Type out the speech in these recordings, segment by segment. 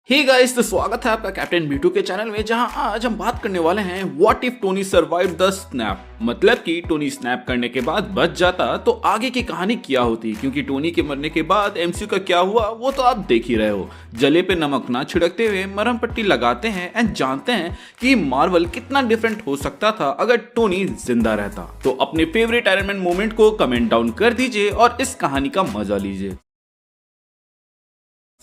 Hey guys, तो स्वागत है आपका कैप्टन B2 के चैनल में, जहां आज हम बात करने वाले हैं what if Tony survive the snap. मतलब कि टोनी स्नैप करने के बाद बच जाता तो आगे की कहानी क्या होती, क्योंकि टोनी के मरने के बाद एमसीयू का क्या हुआ वो तो आप देख ही रहे हो। जले पे नमक ना छिड़कते हुए मरहम पट्टी लगाते हैं एंड जानते हैं कि मार्वल कितना डिफरेंट हो सकता था अगर टोनी जिंदा रहता। तो अपने फेवरेट आयरन मैन मोमेंट को कमेंट डाउन कर दीजिए और इस कहानी का मजा लीजिए।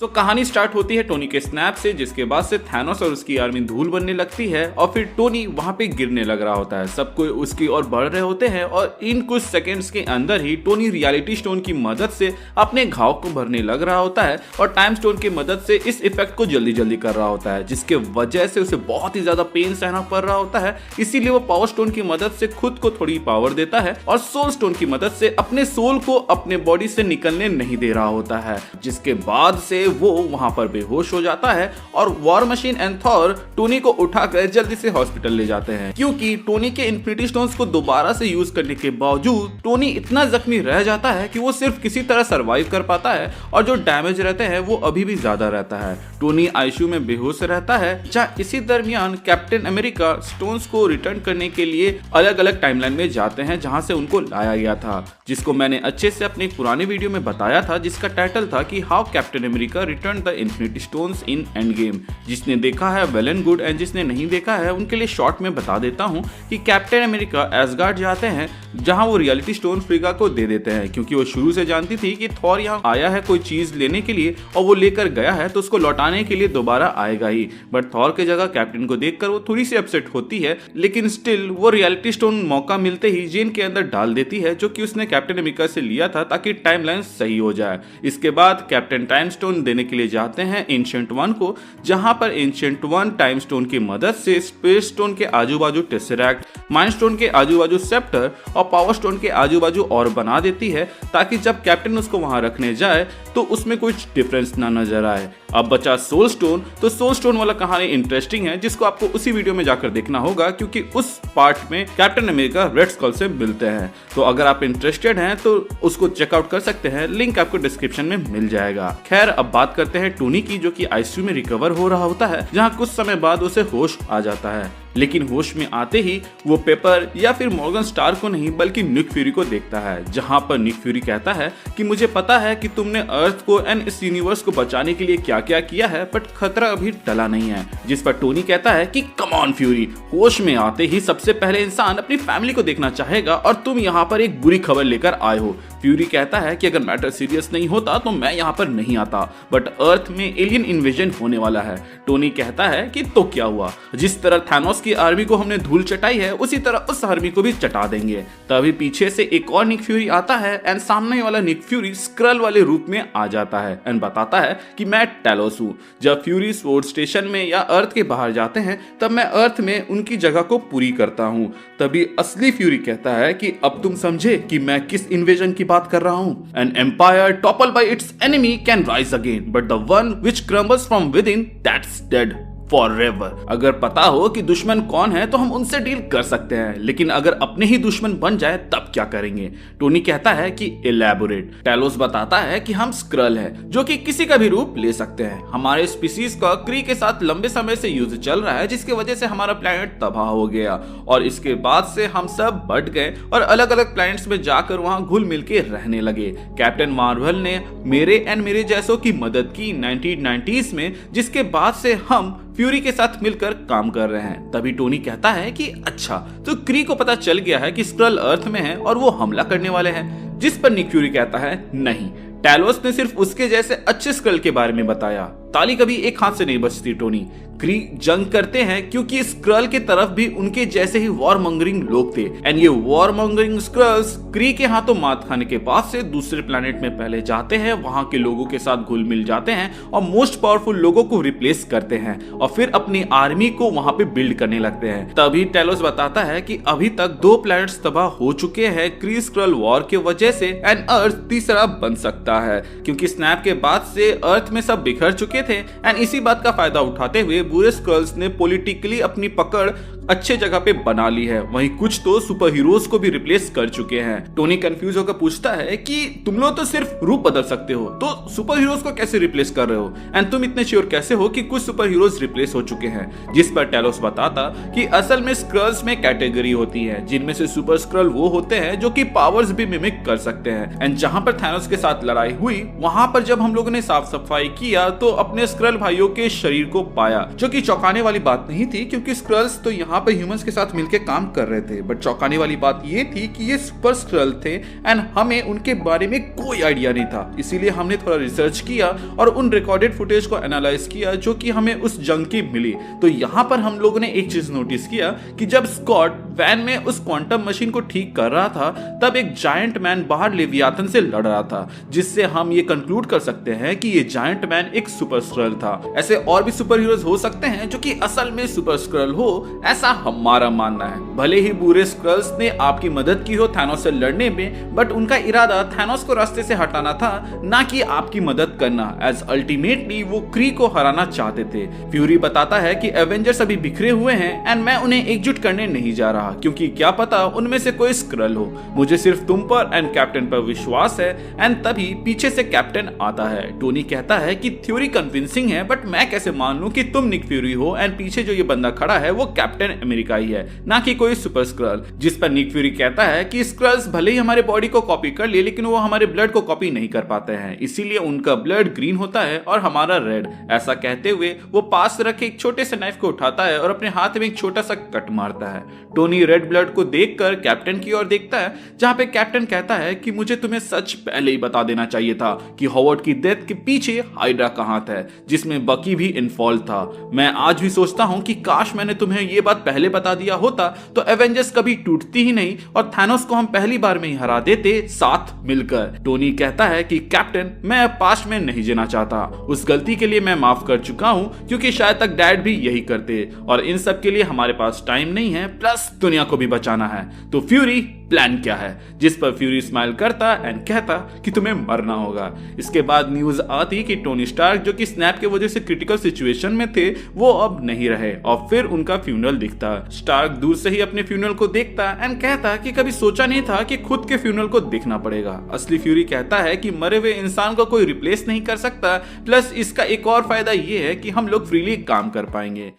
तो कहानी स्टार्ट होती है टोनी के स्नैप से, जिसके बाद से थैनोस और उसकी आर्मी धूल बनने लगती है और फिर टोनी वहां पे गिरने लग रहा होता है। सब कोई उसकी ओर बढ़ रहे होते हैं और इन कुछ सेकंड्स के अंदर ही टोनी रियलिटी स्टोन की मदद से अपने घाव को भरने लग रहा होता है और टाइम स्टोन की मदद से इस इफेक्ट को जल्दी जल्दी कर रहा होता है, जिसके वजह से उसे बहुत ही ज्यादा पेन सहना पड़ रहा होता है। इसीलिए वो पावर स्टोन की मदद से खुद को थोड़ी पावर देता है और सोल स्टोन की मदद से अपने सोल को अपने बॉडी से निकलने नहीं दे रहा होता है, जिसके बाद से वो वहां पर बेहोश हो जाता है और war machine and Thor Tony को उठाकर जल्दी से हॉस्पिटल ले जाते हैं, क्योंकि टोनी के इन्फिनिटी स्टोन्स को दोबारा से यूज करने के बावजूद टोनी इतना जख्मी रह जाता है कि वो सिर्फ किसी तरह सरवाइव कर पाता है और जो डैमेज रहते हैं वो अभी भी ज्यादा रहता है। टोनी आईसीयू में बेहोश रहता है, जहां इसी दरमियान कैप्टन अमेरिका स्टोन्स को रिटर्न करने के लिए अलग अलग टाइमलाइन में जाते हैं जहां से उनको लाया गया था, जिसको मैंने अच्छे से अपने पुराने वीडियो में बताया था, जिसका टाइटल था कि how captain America return the infinity stones in end game. जिसने देखा है वेल एंड गुड एंड जिसने नहीं देखा है उनके लिए शॉर्ट में बता देता हूं कि कैप्टन अमेरिका एसगार्ड जाते हैं, जहां वो रियलिटी स्टोन फ्रीगा को दे देते हैं, क्योंकि वो शुरू से जानती थी कि थॉर यहाँ आया है कोई चीज लेने के लिए और वो लेकर गया है तो उसको लौटाने के लिए दोबारा आएगा ही। बट थॉर की जगह कैप्टन को देखकर वो थोड़ी सी अपसेट होती है, लेकिन स्टिल वो रियलिटी स्टोन मौका मिलते ही जेन के अंदर डाल देती है, जो कि उसने कैप्टन अमेरिका से लिया था ताकि टाइमलाइन सही हो जाए। इसके बाद कैप्टन टाइम स्टोन देने के लिए जाते हैं एंशिएंट वन को, जहां पर एंशिएंट वन टाइम स्टोन की मदद से स्पेस स्टोन के आजू बाजू टेसरैक्ट, माइंड स्टोन के आजू बाजू सेप्टर और पावर स्टोन के आजू बाजू और बना देती है, ताकि जब कैप्टन उसको वहां रखने जाए तो उसमें कुछ डिफरेंस ना नजर आए। अब बचा सोल स्टोन, तो सोल स्टोन वाला कहानी इंटरेस्टिंग है, जिसको आपको उसी वीडियो में जाकर देखना होगा, क्योंकि उस पार्ट में कैप्टन अमेरिका रेड स्कल से मिलते हैं। तो अगर आप इंटरेस्टेड हैं तो उसको चेकआउट कर सकते हैं, लिंक आपको डिस्क्रिप्शन में मिल जाएगा। खैर, अब बात करते हैं टोनी की, जो कि आईसीयू में रिकवर हो रहा होता है, जहां कुछ समय बाद उसे होश आ जाता है। लेकिन होश में आते ही वो पेपर या फिर मॉर्गन स्टार को नहीं बल्कि निक फ्यूरी को देखता है, जहां पर निक फ्यूरी कहता है कि मुझे पता है कि तुमने अर्थ को एंड इस यूनिवर्स को बचाने के लिए क्या क्या किया है, बट खतरा अभी टला नहीं है। जिस पर टोनी कहता है कि कम ऑन फ्यूरी, होश में आते ही सबसे पहले इंसान अपनी फैमिली को देखना चाहेगा और तुम यहाँ पर एक बुरी खबर लेकर आए हो। फ्यूरी कहता है कि अगर मैटर सीरियस नहीं होता तो मैं यहाँ पर नहीं आता, बट अर्थ में एलियन इन्वेजन होने वाला है। टोनी कहता है कि तो क्या हुआ, जिस तरह थैनोस की आर्मी को हमने धूल चटाई है उसी तरह उस आर्मी को भी चटा देंगे। तभी पीछे से एक और निक फ्यूरी आता है एंड सामने वाला निक फ्यूरी स्क्रल वाले रूप में आ जाता है एंड बताता है कि मैं टैलोस हूँ। जब फ्यूरी स्वॉर्ड स्टेशन में या अर्थ के बाहर जाते हैं तब मैं अर्थ में उनकी जगह को पूरी करता हूँ। तभी असली फ्यूरी कहता है कि अब तुम समझे कि मैं किस इन्वेजन की बात कर रहा हूँ। An empire topple by its enemy can rise again, but the one which crumbles from within that's dead forever. अगर पता हो कि दुश्मन कौन है तो हम उनसे डील कर सकते हैं, लेकिन अगर अपने ही दुश्मन बन जाए तब क्या करेंगे। टोनी कहता है कि इलैबोरेट। टैलोस बताता है कि हम स्क्रल है, जो कि किसी का भी रूप ले सकते हैं। हमारे स्पीसीज का क्री के साथ लंबे समय से युद्ध चल रहा है, जिसकी वजह से हमारा प्लेनेट तबाह हो गया और इसके बाद से हम सब बढ़ गए और अलग अलग प्लैनेट्स में जाकर वहां घुल मिल के रहने लगे। कैप्टन मार्वल ने मेरे जैसों की मदद की 1990s में, जिसके बाद से हम फ्यूरी के साथ मिलकर काम कर रहे हैं। तभी टोनी कहता है कि अच्छा, तो क्री को पता चल गया है कि स्क्रल अर्थ में है और वो हमला करने वाले हैं। जिस पर निक फ्यूरी कहता है नहीं, टैलोस ने सिर्फ उसके जैसे अच्छे स्क्रल के बारे में बताया। ताली कभी एक हाथ से नहीं बचती टोनी। क्री जंग करते हैं क्योंकि स्क्रल के तरफ भी उनके जैसे ही वॉर मंगरिंग लोग थे एंड ये वॉर मंगरिंग स्क्रल्स क्री के हाथों मात खाने के बाद से दूसरे प्लेनेट में पहले जाते हैं, वहां के लोगों के साथ घुल मिल जाते हैं और मोस्ट पावरफुल लोगों को रिप्लेस करते हैं और फिर अपनी आर्मी को वहां पे बिल्ड करने लगते हैं। तभी टैलोस बताता है कि अभी तक 2 प्लैनेट्स तबाह हो चुके हैं क्री स्क्रल वॉर के वजह से एंड अर्थ तीसरा बन सकता है, क्योंकि स्नैप के बाद से अर्थ में सब बिखर चुके थे। एंड इसी बात का फायदा उठाते हुए बुरे स्क्रल्स ने पॉलिटिकली अपनी पकड़ अच्छे जगह पे बना ली है। वहीं कुछ तो सुपर हीरोज को भी रिप्लेस कर चुके हैं। टोनी कंफ्यूज होकर पूछता है कि तुम लोग तो सिर्फ रूप बदल सकते हो, तो सुपर हीरोज को कैसे रिप्लेस कर रहे हो, एंड तुम इतने श्योर कैसे हो कि कुछ सुपर हीरोज रिप्लेस हो चुके हैं। जिस पर टेलोस बताता कि असल में स्क्रल्स में कैटेगरी होती है, जिनमें से सुपर स्क्रल वो होते हैं जो कि पावर्स भी मिमिक कर सकते हैं। एंड जहां पर थैनोस के साथ लड़ाई हुई, वहां पर जब हम लोगों ने साफ सफाई किया तो अपने स्क्रल भाइयों के शरीर को पाया, जो कि चौंकाने वाली बात नहीं थी क्योंकि स्क्रल्स तो यहाँ पे ह्यूमंस के साथ मिलकर काम कर रहे थे। बट चौंकाने वाली बात ये थी कि ये सुपर स्क्रल थे एंड हमें उनके बारे में कोई आइडिया नहीं था। इसीलिए हमने थोड़ा रिसर्च किया और उन रिकॉर्डेड फुटेज को एनालाइज किया जो कि हमें उस जंग की मिली। तो यहाँ पर हम लोगों ने एक चीज नोटिस किया कि जब स्कॉट वैन में उस क्वांटम मशीन को ठीक कर रहा था, तब एक जायंट मैन बाहर लेवियाथन से लड़ रहा था, जिससे हम ये कंक्लूड कर सकते हैं कि ये जायंट मैन एक सुपर स्क्रल था। ऐसे और भी सुपर हीरोज हो सकते हैं जो कि असल में सुपर स्क्रल हो, ऐसा हमारा मानना है। भले ही बुरे स्क्रल्स ने आपकी मदद की हो थैनोस से लड़ने में, बट उनका इरादा थैनोस को रास्ते से हटाना था, ना कि आपकी मदद करना, एज अल्टीमेटली वो क्री को हराना चाहते थे। फ्यूरी बताता है कि एवेंजर्स अभी बिखरे हुए हैं एंड मैं उन्हें एकजुट करने नहीं जा रहा, क्योंकि क्या पता उनमें से कोई स्क्रल हो। मुझे सिर्फ तुम पर एंड कैप्टन पर विश्वास है। एंड तभी पीछे से कैप्टन आता है। टोनी कहता है कि थ्योरी कन्विंसिंग है, बट मैं कैसे मान लूं कि तुम निक फ्यूरी हो एंड पीछे जो ये बंदा खड़ा है वो कैप्टन अमेरिका ही है, ना कि कोई सुपर स्क्रल। जिस पर निक फ्यूरी कहता है कि स्क्रल्स भले ही हमारे बॉडी को कॉपी कर लिए, लेकिन वो हमारे ब्लड को कॉपी नहीं कर पाते हैं, इसीलिए उनका ब्लड ग्रीन होता है और हमारा रेड। ऐसा कहते हुए वो पास रखे एक छोटे से नाइफ को उठाता है और अपने हाथ में एक छोटा सा कट मारता है। टोनी रेड ब्लड को देखकर कैप्टन की ओर देखता है, जहां पे कैप्टन कहता है कि मुझे तुम्हें सच पहले ही बता देना चाहिए था कि हॉवर्ड की डेथ के पीछे हाइड्रा कहां था, जिसमें बकी भी इन्वॉल्व था। मैं आज भी सोचता हूं कि काश मैंने तुम्हें ये बात पहले बता दिया होता तो एवेंजर्स कभी टूटती ही नहीं और थैनोस को हम पहली बार में ही हरा देते साथ मिलकर। टोनी कहता है कि कैप्टन, मैं अब पास्ट में नहीं जीना चाहता। उस गलती के लिए मैं माफ कर चुका हूं, क्योंकि शायद तक डैड भी यही करते, और इन सब के लिए हमारे पास टाइम नहीं है, प्लस दुनिया को भी बचाना है। तो फ्यूरी, प्लान क्या है? जिस पर फ्यूरी स्माइल करता एंड कहता कि तुम्हें मरना होगा। इसके बाद न्यूज आती कि टोनी स्टार्क, जो कि स्नैप के वजह से क्रिटिकल सिचुएशन में थे, वो अब नहीं रहे, और फिर उनका फ्यूनरल दिखता। स्टार्क दूर से ही अपने फ्यूनरल को देखता एंड कहता कि कभी सोचा नहीं था कि खुद के फ्यूनरल को देखना पड़ेगा। असली फ्यूरी कहता है कि मरे हुए इंसान को कोई रिप्लेस नहीं कर सकता, प्लस इसका एक और फायदा ये है कि हम लोग फ्रीली काम कर पाएंगे।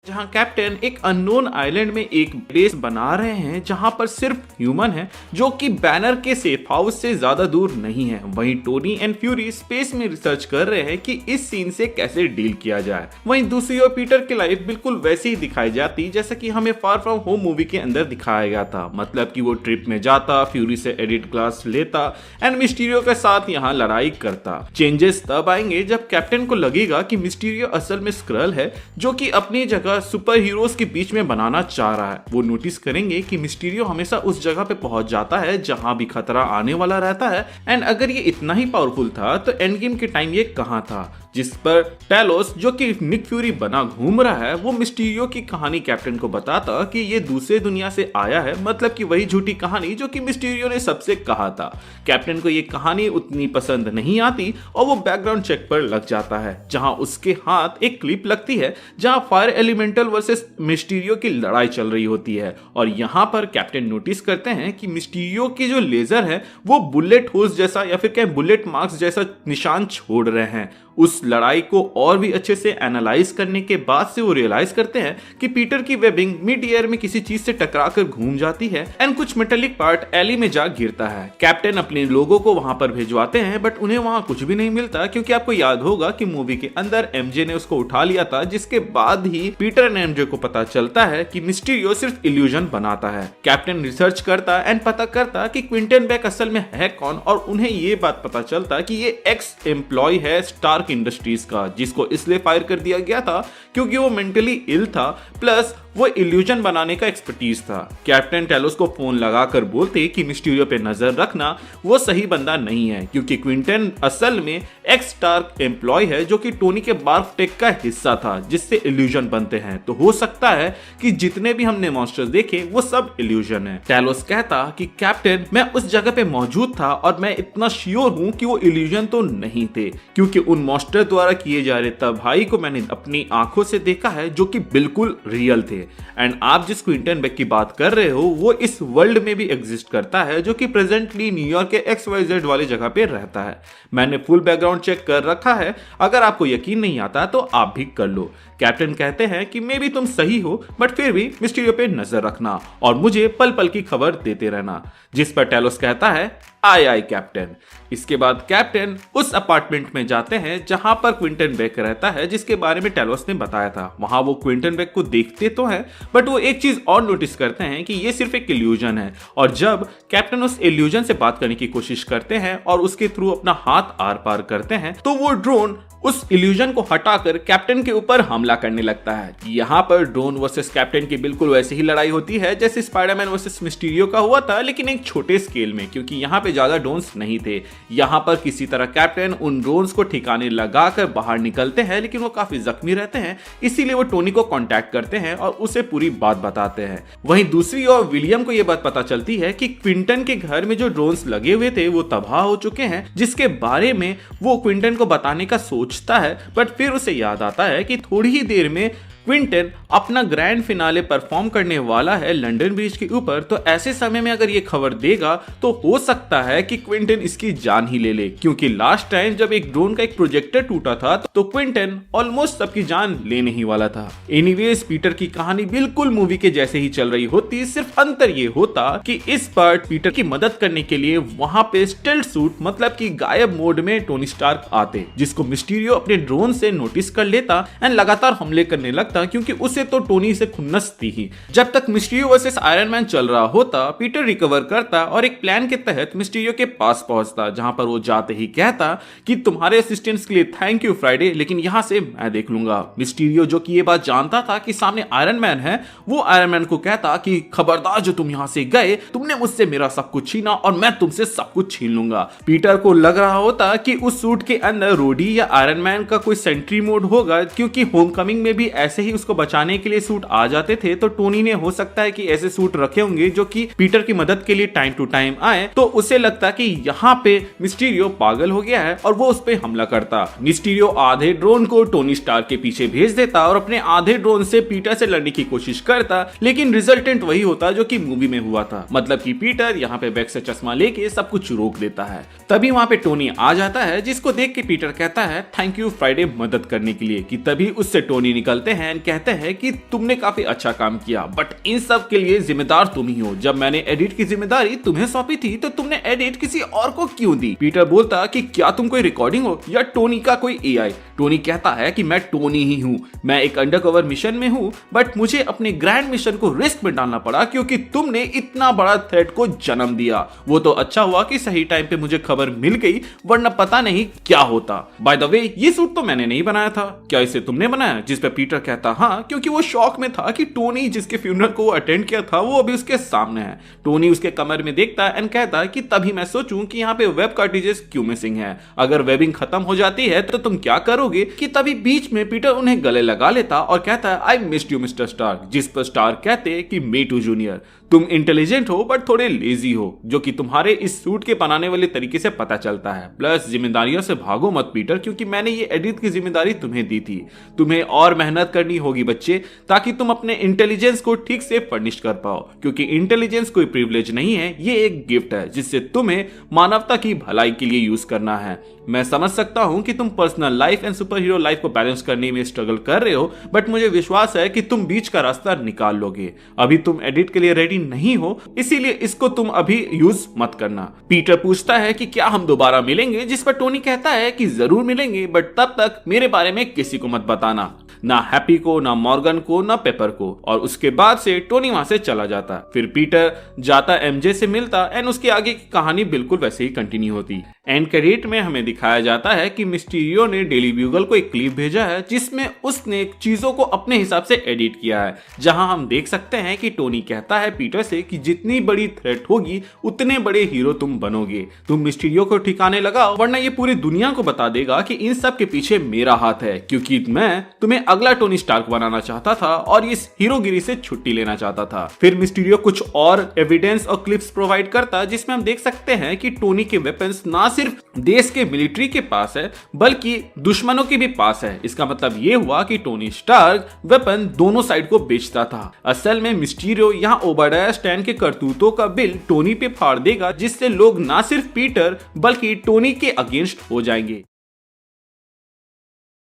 जहां कैप्टन एक अननोन आइलैंड में एक बेस बना रहे हैं, जहां पर सिर्फ ह्यूमन है, जो कि बैनर के सेफ हाउस से ज्यादा दूर नहीं है। वहीं टोनी एंड फ्यूरी स्पेस में रिसर्च कर रहे हैं कि इस सीन से कैसे डील किया जाए। वहीं दूसरी ओर पीटर की लाइफ बिल्कुल वैसी ही दिखाई जाती जैसा कि हमें फार फ्रॉम होम मूवी के अंदर दिखाया गया था। मतलब कि वो ट्रिप में जाता, फ्यूरी से एडिट क्लास लेता एंड मिस्टीरियो के साथ यहाँ लड़ाई करता। चेंजेस तब आएंगे जब कैप्टन को लगेगा कि मिस्टीरियो असल में स्क्रल है, जो कि अपनी जगह सुपर हीरोज के बीच में बनाना चाह रहा है। वो नोटिस करेंगे कि मिस्टीरियो हमेशा उस जगह पे पहुंच जाता है जहां भी खतरा आने वाला रहता है। एंड अगर ये इतना ही पावरफुल था तो एंड गेम के टाइम ये कहां था? जिस पर टेलोस, जो कि निक फ्यूरी बना घूम रहा है, वो मिस्टीरियो की कहानी कैप्टन को बताता कि ये दूसरे दुनिया से आया है, मतलब कि वही झूठी कहानी जो कि मिस्टीरियो ने सबसे कहा था। कैप्टन को ये कहानी उतनी पसंद नहीं आती और वो बैकग्राउंड चेक पर लग जाता है, जहां उसके हाथ एक क्लिप लगती है जहां फायर एलिमेंटल वर्सेस मिस्टीरियो की लड़ाई चल रही होती है। और यहां पर कैप्टन नोटिस करते हैं कि मिस्टीरियो के जो लेजर है वो बुलेट होल्स जैसा या फिर क्या बुलेट मार्क्स जैसा निशान छोड़ रहे हैं। उस लड़ाई को और भी अच्छे से एनालाइज करने के बाद से वो रियलाइज करते हैं कि पीटर की वेबिंग मिड एयर में किसी चीज से टकराकर घूम जाती है एंड कुछ मेटेलिक पार्ट एली में जा गिरता है। कैप्टन अपने लोगों को वहां पर भिजवाते हैं, बट उन्हें वहां कुछ भी नहीं मिलता, क्योंकि आपको याद होगा कि मूवी के अंदर एमजे ने उसको उठा लिया था, जिसके बाद ही पीटर एंड एमजे को पता चलता है कि मिस्टीरियो सिर्फ इल्यूजन बनाता है। कैप्टन रिसर्च करता एंड पता करता कि क्विंटन बैक असल में है कौन, और उन्हें ये बात पता चलता कि ये एक्स एम्प्लॉय है स्टार्क स्टार्क इंडस्ट्रीज का, जिसको इसलिए फायर कर दिया गया था क्योंकि वो मेंटली इल था, प्लस वो इल्यूजन बनाने का एक्सपर्टीज था। कैप्टन टेलोस को फोन लगाकर बोलते कि मिस्टीरियो पे नजर रखना, वो सही बंदा नहीं है क्योंकि क्विंटन असल में एक्स स्टार्क एम्प्लॉय है जो कि टोनी के बार्फ टेक का हिस्सा था जिससे इल्यूजन बनते हैं। तो हो सकता है कि जितने भी हमने मॉन्स्टर्स देखे वो सब इल्यूजन है। टेलोस कहता कि कैप्टन, मैं उस जगह पे मौजूद था और मैं इतना श्योर हूं कि वो इल्यूजन तो नहीं थे क्योंकि उन मॉन्स्टर द्वारा किए जा रहे तबाही को मैंने अपनी आंखों से देखा है जो कि बिल्कुल रियल थे। एंड आप जिस क्विंटन बेक की बात कर रहे हो वो इस वर्ल्ड में भी एग्जिस्ट करता है जो कि प्रेजेंटली न्यूयॉर्क के XYZ वाली जगह पे रहता है। मैंने फुल बैकग्राउंड चेक कर रखा है, अगर आपको यकीन नहीं आता तो आप भी कर लो। कैप्टन कहते हैं कि मे भी तुम सही हो बट फिर भी मिस्टीरियो पे नजर रखना और मुझे पल पल की खबर देते रहना, जिस पर टेलोस कहता है आय आय कैप्टन। इसके बाद कैप्टन उस अपार्टमेंट में जाते हैं जहां पर क्विंटन बेक रहता है जिसके बारे में टेलोस ने बताया था। वहां वो क्विंटन बेक को देखते तो हैं बट वो एक चीज और नोटिस करते हैं कि ये सिर्फ एक इल्यूजन है, और जब कैप्टन उस इल्यूजन से बात करने की कोशिश करते हैं और उसके थ्रू अपना हाथ आर पार करते हैं तो वो ड्रोन उस इल्यूजन को हटाकर कैप्टन के ऊपर हमला करने लगता है। यहाँ पर ड्रोन वर्सेस कैप्टन की बिल्कुल वैसी ही लड़ाई होती है जैसे स्पाइडरमैन वर्सेस मिस्टीरियो का हुआ था, लेकिन एक छोटे स्केल में, क्योंकि यहाँ पे ज्यादा ड्रोन्स नहीं थे। यहाँ पर किसी तरह कैप्टन उन ड्रोन्स को ठिकाने लगाकर बाहर निकलते हैं, लेकिन वो काफी जख्मी रहते हैं, इसीलिए वो टोनी को कॉन्टैक्ट करते हैं और उसे पूरी बात बताते हैं। वहीं दूसरी ओर विलियम को यह बात पता चलती है कि क्विंटन के घर में जो ड्रोन्स लगे हुए थे वो तबाह हो चुके हैं, जिसके बारे में वो क्विंटन को बताने का सोचता है, बट फिर उसे याद आता है कि थोड़ी ही देर में क्विंटन अपना ग्रैंड फिनाले परफॉर्म करने वाला है लंदन ब्रिज के ऊपर, तो ऐसे समय में अगर ये खबर देगा तो हो सकता है कि क्विंटन इसकी जान ही ले ले, क्योंकि लास्ट टाइम जब एक ड्रोन का एक प्रोजेक्टर टूटा था तो क्विंटन ऑलमोस्ट सबकी जान लेने ही वाला था। एनीवेज पीटर की कहानी बिल्कुल मूवी के जैसे ही चल रही होती, सिर्फ अंतर ये होता कि इस बार पीटर की मदद करने के लिए वहां पे स्टेल्थ सूट मतलब कि गायब मोड में टोनी स्टार्क आते, जिसको मिस्टीरियो अपने ड्रोन से नोटिस कर लेता एंड लगातार हमले करने लगता क्योंकि उसे तो टोनी से खुन्नस थी ही। जब तक मिस्टीरियो वर्सेस आयरन मैन चल रहा होता, पीटर रिकवर करता और एक प्लान के तहत मिस्टीरियो के पास पहुंचता, जहां पर वो जाते ही कहता कि तुम्हारे असिस्टेंस के लिए थैंक यू फ्राइडे, लेकिन यहां से मैं देख लूंगा। मिस्टीरियो जो कि ये बात जानता था कि सामने आयरन मैन है, वो आयरन मैन को कहता कि खबरदार जो तुम यहां से गए, तुमने मुझसे मेरा सब कुछ छीना और मैं तुमसे सब कुछ छीन लूंगा। पीटर को लग रहा होता कि उस सूट के अंदर रोडी या आयरन मैन का कोई सेंट्री मोड होगा, क्योंकि होमकमिंग में भी ऐसे ही उसको बचाने के लिए सूट आ जाते थे, तो टोनी ने हो सकता है कि ऐसे सूट रखे होंगे जो कि पीटर की मदद के लिए टाइम टू टाइम आए, तो उसे लगता कि यहाँ पे मिस्टीरियो पागल हो गया है और वो उस पे हमला करता। मिस्टीरियो आधे ड्रोन को टोनी स्टार्क के पीछे भेज देता और अपने आधे ड्रोन से पीटर से लड़ने की कोशिश करता, लेकिन रिजल्टेंट वही होता जो कि मूवी में हुआ था, मतलब कि पीटर यहाँ पे बैग से चश्मा लेके सब कुछ रोक देता है। तभी वहां पे टोनी आ जाता है, जिसको देख के पीटर कहता है थैंक यू फ्राइडे मदद करने के लिए, कि तभी उससे टोनी निकलते हैं, कहते हैं कि तुमने काफी अच्छा काम किया, बट इन सब के लिए जिम्मेदार तुम ही हो। जब मैंने एडिट की जिम्मेदारी तुम्हें सौंपी थी तो तुमने एडिट किसी और को क्यों दी? पीटर बोलता कि क्या तुम कोई रिकॉर्डिंग हो या टोनी का कोई एआई? टोनी कहता है कि मैं टोनी ही हूँ, मैं एक अंडरकवर मिशन में हूँ, बट मुझे अपने ग्रैंड मिशन को रिस्क में डालना पड़ा क्योंकि तुमने इतना बड़ा थ्रेट को जन्म दिया। वो तो अच्छा हुआ कि सही टाइम पे मुझे खबर मिल गई, वरना पता नहीं क्या होता। बाय द वे ये सूट तो मैंने नहीं बनाया था, क्या इसे तुमने बनाया? जिस पे पीटर कहता हाँ, क्योंकि वो शॉक में था कि टोनी जिसके फ्यूनरल को अटेंड किया था वो अभी उसके सामने है। टोनी उसके कमर में देखता है एंड कहता है कि तभी मैं सोचूं कि यहाँ पे वेब कार्ट्रिजेस क्यों मिसिंग है, अगर वेबिंग खत्म हो जाती है तो तुम क्या करोगे? कि तभी बीच में पीटर उन्हें गले लगा लेता और कहता है I missed you Mister Stark, जिस पर स्टार्क कहते कि मी टू जूनियर, तुम इंटेलिजेंट हो बट थोड़े लेजी हो, जो कि तुम्हारे इस सूट के बनाने वाले तरीके से पता चलता है। प्लस जिम्मेदारियों से भागो मत पीटर, क्योंकि मैंने ये एडिट की जिम्मेदारी तुम्हें दी थी, तुम्हें और मेहनत करनी होगी बच्चे, ताकि तुम अपने इंटेलिजेंस को ठीक से फर्निश कर पाओ, क्योंकि इंटेलिजेंस कोई प्रिविलेज नहीं है, ये एक गिफ्ट है जिससे तुम्हें मानवता की भलाई के लिए यूज करना है। मैं समझ सकता हूं कि तुम personal life and super hero life को बैलेंस करने में स्ट्रगल कर रहे हो, बट मुझे विश्वास है कि तुम बीच का रास्ता निकाल लोगे। अभी तुम एडिट के लिए रेडी नहीं हो, इसीलिए इसको तुम अभी यूज मत करना। पीटर पूछता है कि क्या हम दोबारा मिलेंगे, जिस पर टोनी कहता है कि जरूर मिलेंगे, बट तब तक मेरे बारे में किसी को मत बताना। ना हैप्पी को, ना मॉर्गन को, ना पेपर को। और उसके बाद से टोनी वहां से चला जाता। फिर पीटर जाता, एमजे से मिलता एंड उसकी आगे की कहानी बिल्कुल वैसे ही कंटिन्यू होती। एंड क्रेडिट में हमें दिखाया जाता है कि मिस्टीरियो ने डेली ब्यूगल को एक क्लिप भेजा है जिसमें उसने चीजों को अपने हिसाब से एडिट किया है, जहां हम देख सकते हैं कि टोनी कहता है पीटर से कि जितनी बड़ी थ्रेट होगी उतने बड़े हीरो तुम बनोगे, तुम मिस्टीरियो को ठिकाने लगाओ वरना ये पूरी दुनिया को बता देगा कि इन सब के पीछे मेरा हाथ है, क्योंकि मैं तुम्हें अगला टोनी स्टार्क बनाना चाहता था और इस हीरोगिरी से छुट्टी लेना चाहता था। फिर मिस्टीरियो कुछ और एविडेंस और क्लिप्स प्रोवाइड करता जिसमें हम देख सकते हैं कि टोनी के वेपन्स ना सिर्फ देश के मिलिट्री के पास है बल्कि दुश्मनों के भी पास है। इसका मतलब ये हुआ कि टोनी स्टार्क वेपन दोनों साइड को बेचता था। असल में मिस्टीरियो यहाँ ओबाडिया स्टैन के करतूतों का बिल टोनी पे फाड़ देगा, जिससे लोग ना सिर्फ पीटर बल्कि टोनी के अगेंस्ट हो जाएंगे।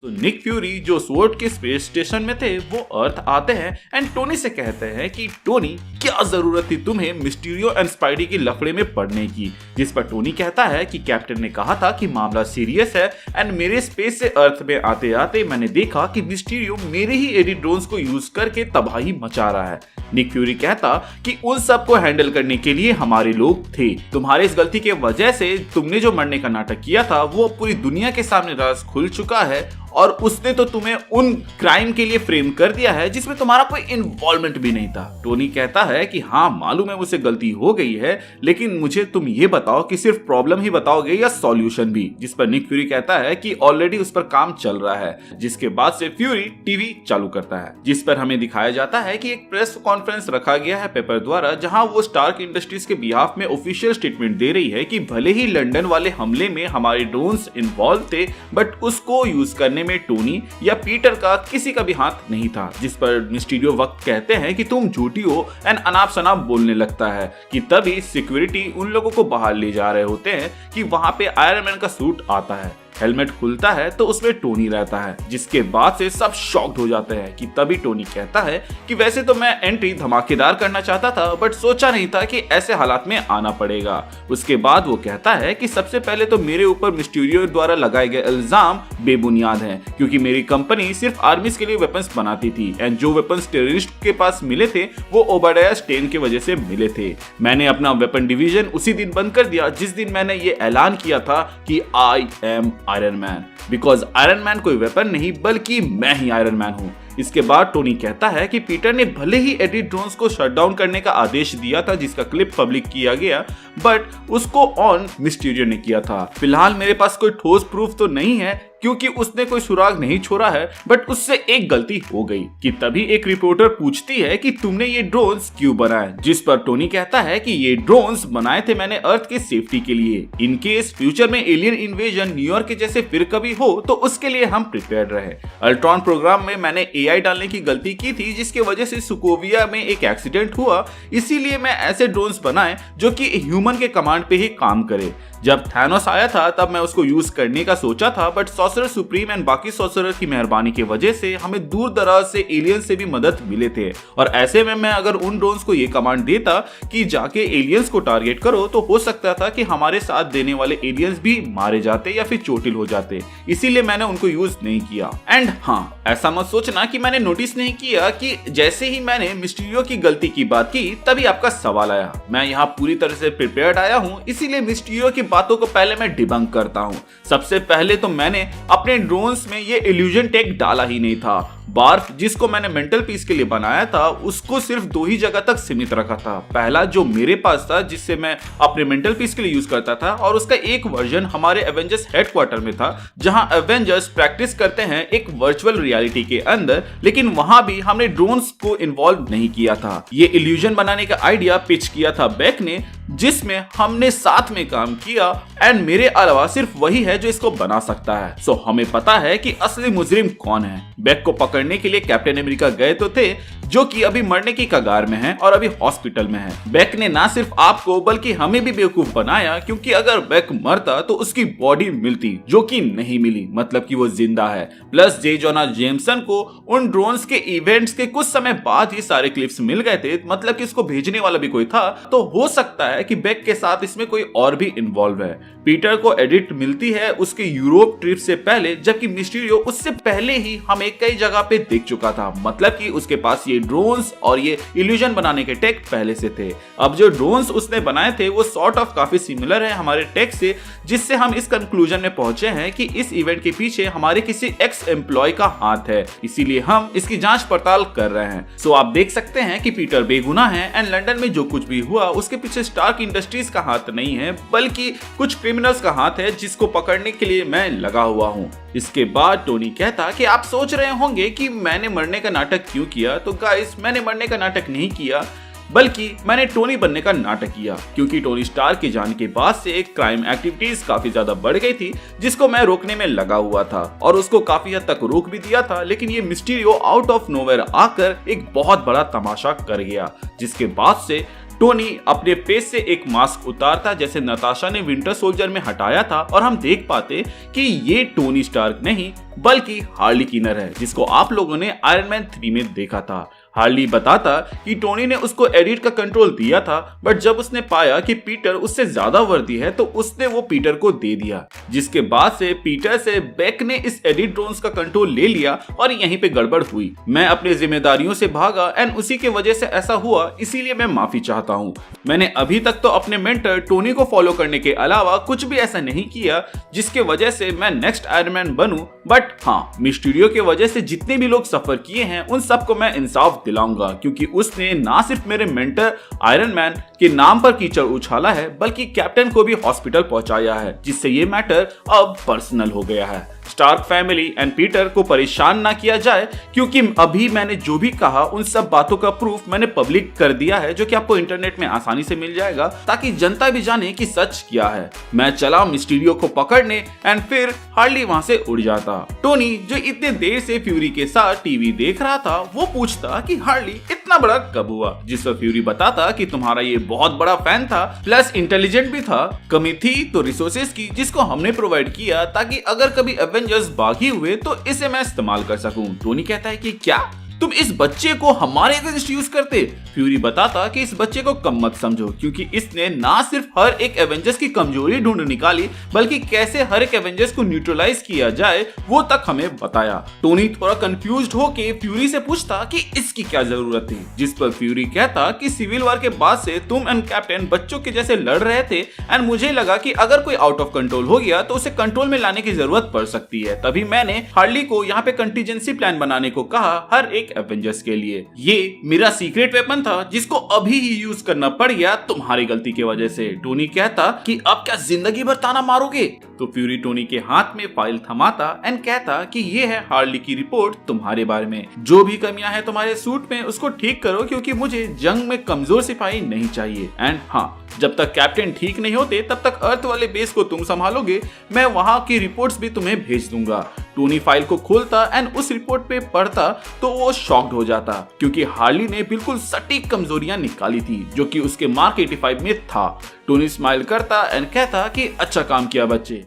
तो निक फ्यूरी जो स्वॉर्ड के स्पेस स्टेशन में थे वो अर्थ आते हैं एंड टोनी से कहते हैं कि टोनी क्या जरूरत थी तुम्हें मिस्टीरियो एंड स्पाइडी की लफड़े में पड़ने की। जिस पर टोनी कहता है कि कैप्टन ने कहा था कि मामला सीरियस है एंड मेरे स्पेस से अर्थ में आते आते मैंने देखा कि मिस्टीरियो मेरे ही एडिट ड्रोन्स को यूज करके तबाही मचा रहा है। निक फ्यूरी कहता कि उन सब को हैंडल करने के लिए हमारे लोग थे, तुम्हारे इस गलती के वजह से तुमने जो मरने का नाटक किया था वो पूरी दुनिया के सामने राज खुल चुका है और उसने तो तुम्हें उन क्राइम के लिए फ्रेम कर दिया है जिसमें तुम्हारा कोई इन्वॉल्वमेंट भी नहीं था। टोनी कहता है कि हाँ मालूम है मुझसे गलती हो गई है, लेकिन मुझे तुम ये बताओ कि सिर्फ प्रॉब्लम ही बताओगे या सॉल्यूशन भी। जिस पर निक फ्यूरी कहता है कि ऑलरेडी उस पर काम चल रहा है। जिसके बाद से फ्यूरी टीवी चालू करता है, जिस पर हमें दिखाया जाता है कि एक प्रेस कॉन्फ्रेंस रखा गया है पेपर द्वारा, जहां वो स्टार्क इंडस्ट्रीज के बिहाफ में ऑफिशियल स्टेटमेंट दे रही है कि भले ही लंदन वाले हमले में हमारे ड्रोन्स इन्वॉल्व थे बट उसको यूज करने में टोनी या पीटर का किसी का भी हाथ नहीं था। जिस पर मिस्टीरियो वक्त कहते हैं कि तुम झूठी हो एंड अनाप शनाप बोलने लगता है कि तभी सिक्योरिटी उन लोगों को बाहर ले जा रहे होते हैं कि वहां पे आयरन मैन का सूट आता है। हेलमेट खुलता है तो उसमें टोनी रहता है, जिसके बाद से सब शॉक्ड हो जाते हैं कि तभी टोनी कहता है कि वैसे तो मैं एंट्री धमाकेदार करना चाहता था बट सोचा नहीं था कि ऐसे हालात में आना पड़ेगा। उसके बाद वो कहता है कि सबसे पहले तो मेरे ऊपर मिस्टीरियो द्वारा लगाए गए इल्जाम बेबुनियाद हैं, क्योंकि मेरी कंपनी सिर्फ आर्मीज के लिए वेपन्स बनाती थी एंड जो वेपन्स टेररिस्ट के पास मिले थे वो ओबाडिया स्टेन की वजह से मिले थे। मैंने अपना वेपन डिवीजन उसी दिन बंद कर दिया जिस दिन मैंने ये ऐलान किया था कि I am Iron man, because iron man कोई वेपन नहीं बल्कि मैं ही आयरन मैन हूँ। इसके बाद टोनी कहता है कि पीटर ने भले ही एडिट ड्रोन्स को शट डाउन करने का आदेश दिया था जिसका क्लिप पब्लिक किया गया बट उसको ऑन मिस्टीरियो ने किया था। फिलहाल मेरे पास कोई ठोस प्रूफ तो नहीं है क्योंकि उसने कोई सुराग नहीं छोड़ा है बट उससे एक गलती हो गई कि तभी एक रिपोर्टर पूछती है कि तुमने ये ड्रोन्स क्यों बनाए। जिस पर टोनी कहता है कि ये ड्रोन्स बनाए थे मैंने अर्थ के सेफ्टी के लिए, इन केस फ्यूचर में एलियन इन्वेजन न्यूयॉर्क के जैसे फिर कभी हो तो उसके लिए हम प्रिपेयर्ड रहे। अल्ट्रॉन प्रोग्राम में मैंने एआई डालने की गलती की थी जिसकी वजह से सुकोविया में एक एक्सीडेंट हुआ, इसीलिए मैं ऐसे ड्रोन्स बनाए जो कि ह्यूमन के कमांड पे ही काम करे। जब थैनोस आया था तब मैं उसको यूज करने का सोचा था बट सॉर्सरर सुप्रीम एंड बाकी सॉर्सरर की मेहरबानी की वजह से हमें दूर दराज से एलियंस से भी मदद मिले थे और ऐसे में मैं अगर उन ड्रोन्स को ये कमांड देता कि जाके एलियंस को टारगेट करो तो हो सकता था कि हमारे साथ देने वाले एलियंस भी मारे जाते या फिर चोटिल हो जाते, इसीलिए मैंने उनको यूज नहीं किया। एंड हाँ, ऐसा मत सोचना कि मैंने नोटिस नहीं किया कि जैसे ही मैंने मिस्टीरियो की गलती की बात की तभी आपका सवाल आया। मैं यहाँ पूरी तरह से प्रिपेयर्ड आया हूँ, इसीलिए मिस्टीरियो की बातों को पहले मैं डिबंक करता हूँ। सबसे पहले तो मैंने अपने ड्रोन्स में ये इल्यूजन टेक डाला ही नहीं था। बार्फ जिसको मैंने मेंटल पीस के लिए बनाया था उसको सिर्फ 2 ही जगह तक सीमित रखा था। पहला जो मेरे पास था जिससे मैं अपने मेंटल पीस के लिए यूज करता था और उसका एक वर्जन हमारे एवेंजर्स हेडक्वार्टर में था जहां एवेंजर्स प्रैक्टिस करते हैं एक वर्चुअल रियलिटी के अंदर, लेकिन वहां भी हमने ड्रोन्स को इन्वॉल्व नहीं किया था। ये इल्यूजन बनाने का आइडिया पिच किया था बेक ने, जिसमें हमने साथ में काम किया एंड मेरे अलावा सिर्फ वही है जो इसको बना सकता है। सो हमें पता है कि असली मुजरिम कौन है। बेक को पकड़ने के लिए कैप्टन अमेरिका गए तो थे जो कि अभी मरने की कगार में है और अभी हॉस्पिटल में है। बेक ने ना सिर्फ आपको बल्कि हमें भी बेवकूफ बनाया, क्योंकि अगर बेक मरता तो उसकी बॉडी मिलती जो कि नहीं मिली, मतलब कि वो जिंदा है। प्लस जे जोना जेमसन को उन ड्रोन्स के इवेंट्स के कुछ समय बाद ही सारे क्लिप्स मिल गए थे, मतलब कि इसको भेजने वाला भी कोई था। तो हो सकता है कि बेक के साथ इसमें कोई और भी इन्वॉल्व है। पीटर को एडिट मिलती है उसके यूरोप ट्रिप से पहले, जबकि मिस्टीरियो उससे पहले ही हमें कई जगह पे देख चुका था, मतलब कि उसके पास ये ड्रोन्स और ये इल्यूजन बनाने के टेक पहले से थे। अब जो ड्रोन्स उसने बनाए थे वो सॉर्ट ऑफ काफी सिमिलर है हमारे टेक से, जिससे हम इस कंक्लूजन में पहुंचे हैं कि इस इवेंट के पीछे हमारे किसी एक्स एम्प्लॉय का हाथ है, इसीलिए हम इसकी जांच पड़ताल कर रहे हैं। सो आप देख सकते हैं कि पीटर बेगुनाह है एंड लंदन में जो कुछ भी हुआ उसके पीछे स्टार्क इंडस्ट्रीज का हाथ नहीं है, बल्कि कुछ क्रिमिनल्स का हाथ है जिसको पकड़ने के लिए मैं लगा हुआ हूँ। इसके बाद टोनी कहता कि आप सोच रहे होंगे कि मैंने मरने का नाटक क्यों किया, तो गाइस मैंने मरने का नाटक नहीं किया, बल्कि मैंने टोनी बनने का नाटक किया, क्योंकि टोनी स्टार्क के जाने के बाद से एक क्राइम एक्टिविटीज काफी ज्यादा बढ़ गई थी जिसको मैं रोकने में लगा हुआ था और उसको काफी हद तक रोक भी दिया था। लेकिन ये मिस्टीरियो आउट ऑफ नोवेयर आकर एक बहुत बड़ा तमाशा कर गया, जिसके बाद से टोनी अपने फेस से एक मास्क उतारता जैसे नताशा ने विंटर सोल्जर में हटाया था और हम देख पाते कि ये टोनी स्टार्क नहीं बल्कि हार्ली किनर है, जिसको आप लोगों ने आयरन मैन 3 में देखा था। हार्ली बताता कि टोनी ने उसको एडिट का कंट्रोल दिया था, बट जब उसने पाया कि पीटर उससे ज्यादा वर्दी है तो उसने वो पीटर को दे दिया, जिसके बाद से पीटर से बेक ने इस एडिट ड्रोन्स का कंट्रोल ले लिया और यहीं पे गड़बड़ हुई। मैं अपनी जिम्मेदारियों से भागा एंड उसी के वजह से ऐसा हुआ, इसीलिए मैं माफी चाहता हूँ। मैंने अभी तक तो अपने मेंटर टोनी को फॉलो करने के अलावा कुछ भी ऐसा नहीं किया जिसके वजह से मैं नेक्स्ट आयरन मैन बनूं, बट हाँ, मिस्टीरियो के वजह से जितने भी लोग सफर किए हैं उन सबको मैं इंसाफ दिलाऊंगा, क्योंकि उसने ना सिर्फ मेरे मेंटर आयरन मैन के नाम पर कीचड़ उछाला है बल्कि कैप्टन को भी हॉस्पिटल पहुंचाया है, जिससे ये मैटर अब पर्सनल हो गया है। स्टार्क फैमिली एंड पीटर को परेशान ना किया जाए, क्योंकि अभी मैंने जो भी कहा उन सब बातों का प्रूफ मैंने पब्लिक कर दिया है, जो कि आपको इंटरनेट में आसानी से मिल जाएगा, ताकि जनता भी जाने कि सच क्या है। मैं चला मिस्टीरियो को पकड़ने एंड फिर हार्ली वहां से उड़ जाता। टोनी जो इतने देर से फ्यूरी के साथ टीवी देख रहा था वो पूछता कि हार्ली इतना बड़ा कब हुआ, जिस पर फ्यूरी बताता कि तुम्हारा ये बहुत बड़ा फैन था, प्लस इंटेलिजेंट भी था। कमी थी तो रिसोर्सेज की, जिसको हमने प्रोवाइड किया ताकि अगर कभी एवेंजर्स बागी हुए तो इसे मैं इस्तेमाल कर सकूं। टोनी कहता है कि क्या तुम इस बच्चे को हमारे अगेंस्ट यूज करते? फ्यूरी बताता कि इस बच्चे को कम मत समझो, क्योंकि इसने ना सिर्फ हर एक एवेंजर्स की कमजोरी ढूंढ निकाली बल्कि कैसे हर एक एवेंजर्स को न्यूट्रलाइज किया जाए वो तक हमें बताया। टोनी थोड़ा कंफ्यूज्ड होके फ्यूरी से पूछता कि इसकी क्या जरूरत थी, जिस पर फ्यूरी कहता कि सिविल वॉर के बाद से तुम एंड कैप्टन बच्चों के जैसे लड़ रहे थे एंड मुझे लगा कि अगर कोई आउट ऑफ कंट्रोल हो गया तो उसे कंट्रोल में लाने की जरूरत पड़ सकती है। तभी मैंने हार्ली को यहाँ पे कंटीजेंसी प्लान बनाने को कहा हर एक एवेंजर्स के लिए। ये मेरा सीक्रेट वेपन था जिसको अभी ही यूज करना पड़ गया तुम्हारी गलती की वजह से। टोनी कहता कि अब क्या जिंदगी भर ताना मारोगे? तो फ्यूरी टोनी के हाथ में फाइल थमाता एंड कहता कि ये है हार्ली की रिपोर्ट तुम्हारे बारे में। जो भी कमियां हैं तुम्हारे सूट में उसको ठीक करो, क्योंकि मुझे जंग में कमजोर सिपाही नहीं चाहिए। एंड हाँ, जब तक कैप्टन ठीक नहीं होते तब तक अर्थ वाले बेस को तुम संभालोगे, मैं वहां की रिपोर्ट्स भी तुम्हें भेज दूंगा। टोनी फाइल को खोलता एंड उस रिपोर्ट पे पढ़ता तो वो शॉक्ड हो जाता, क्योंकि हार्ली ने बिल्कुल सटीक कमजोरियां निकाली थी जो कि उसके मार्क 85 में था। टोनी स्माइल करता एंड कहता कि अच्छा काम किया बच्चे।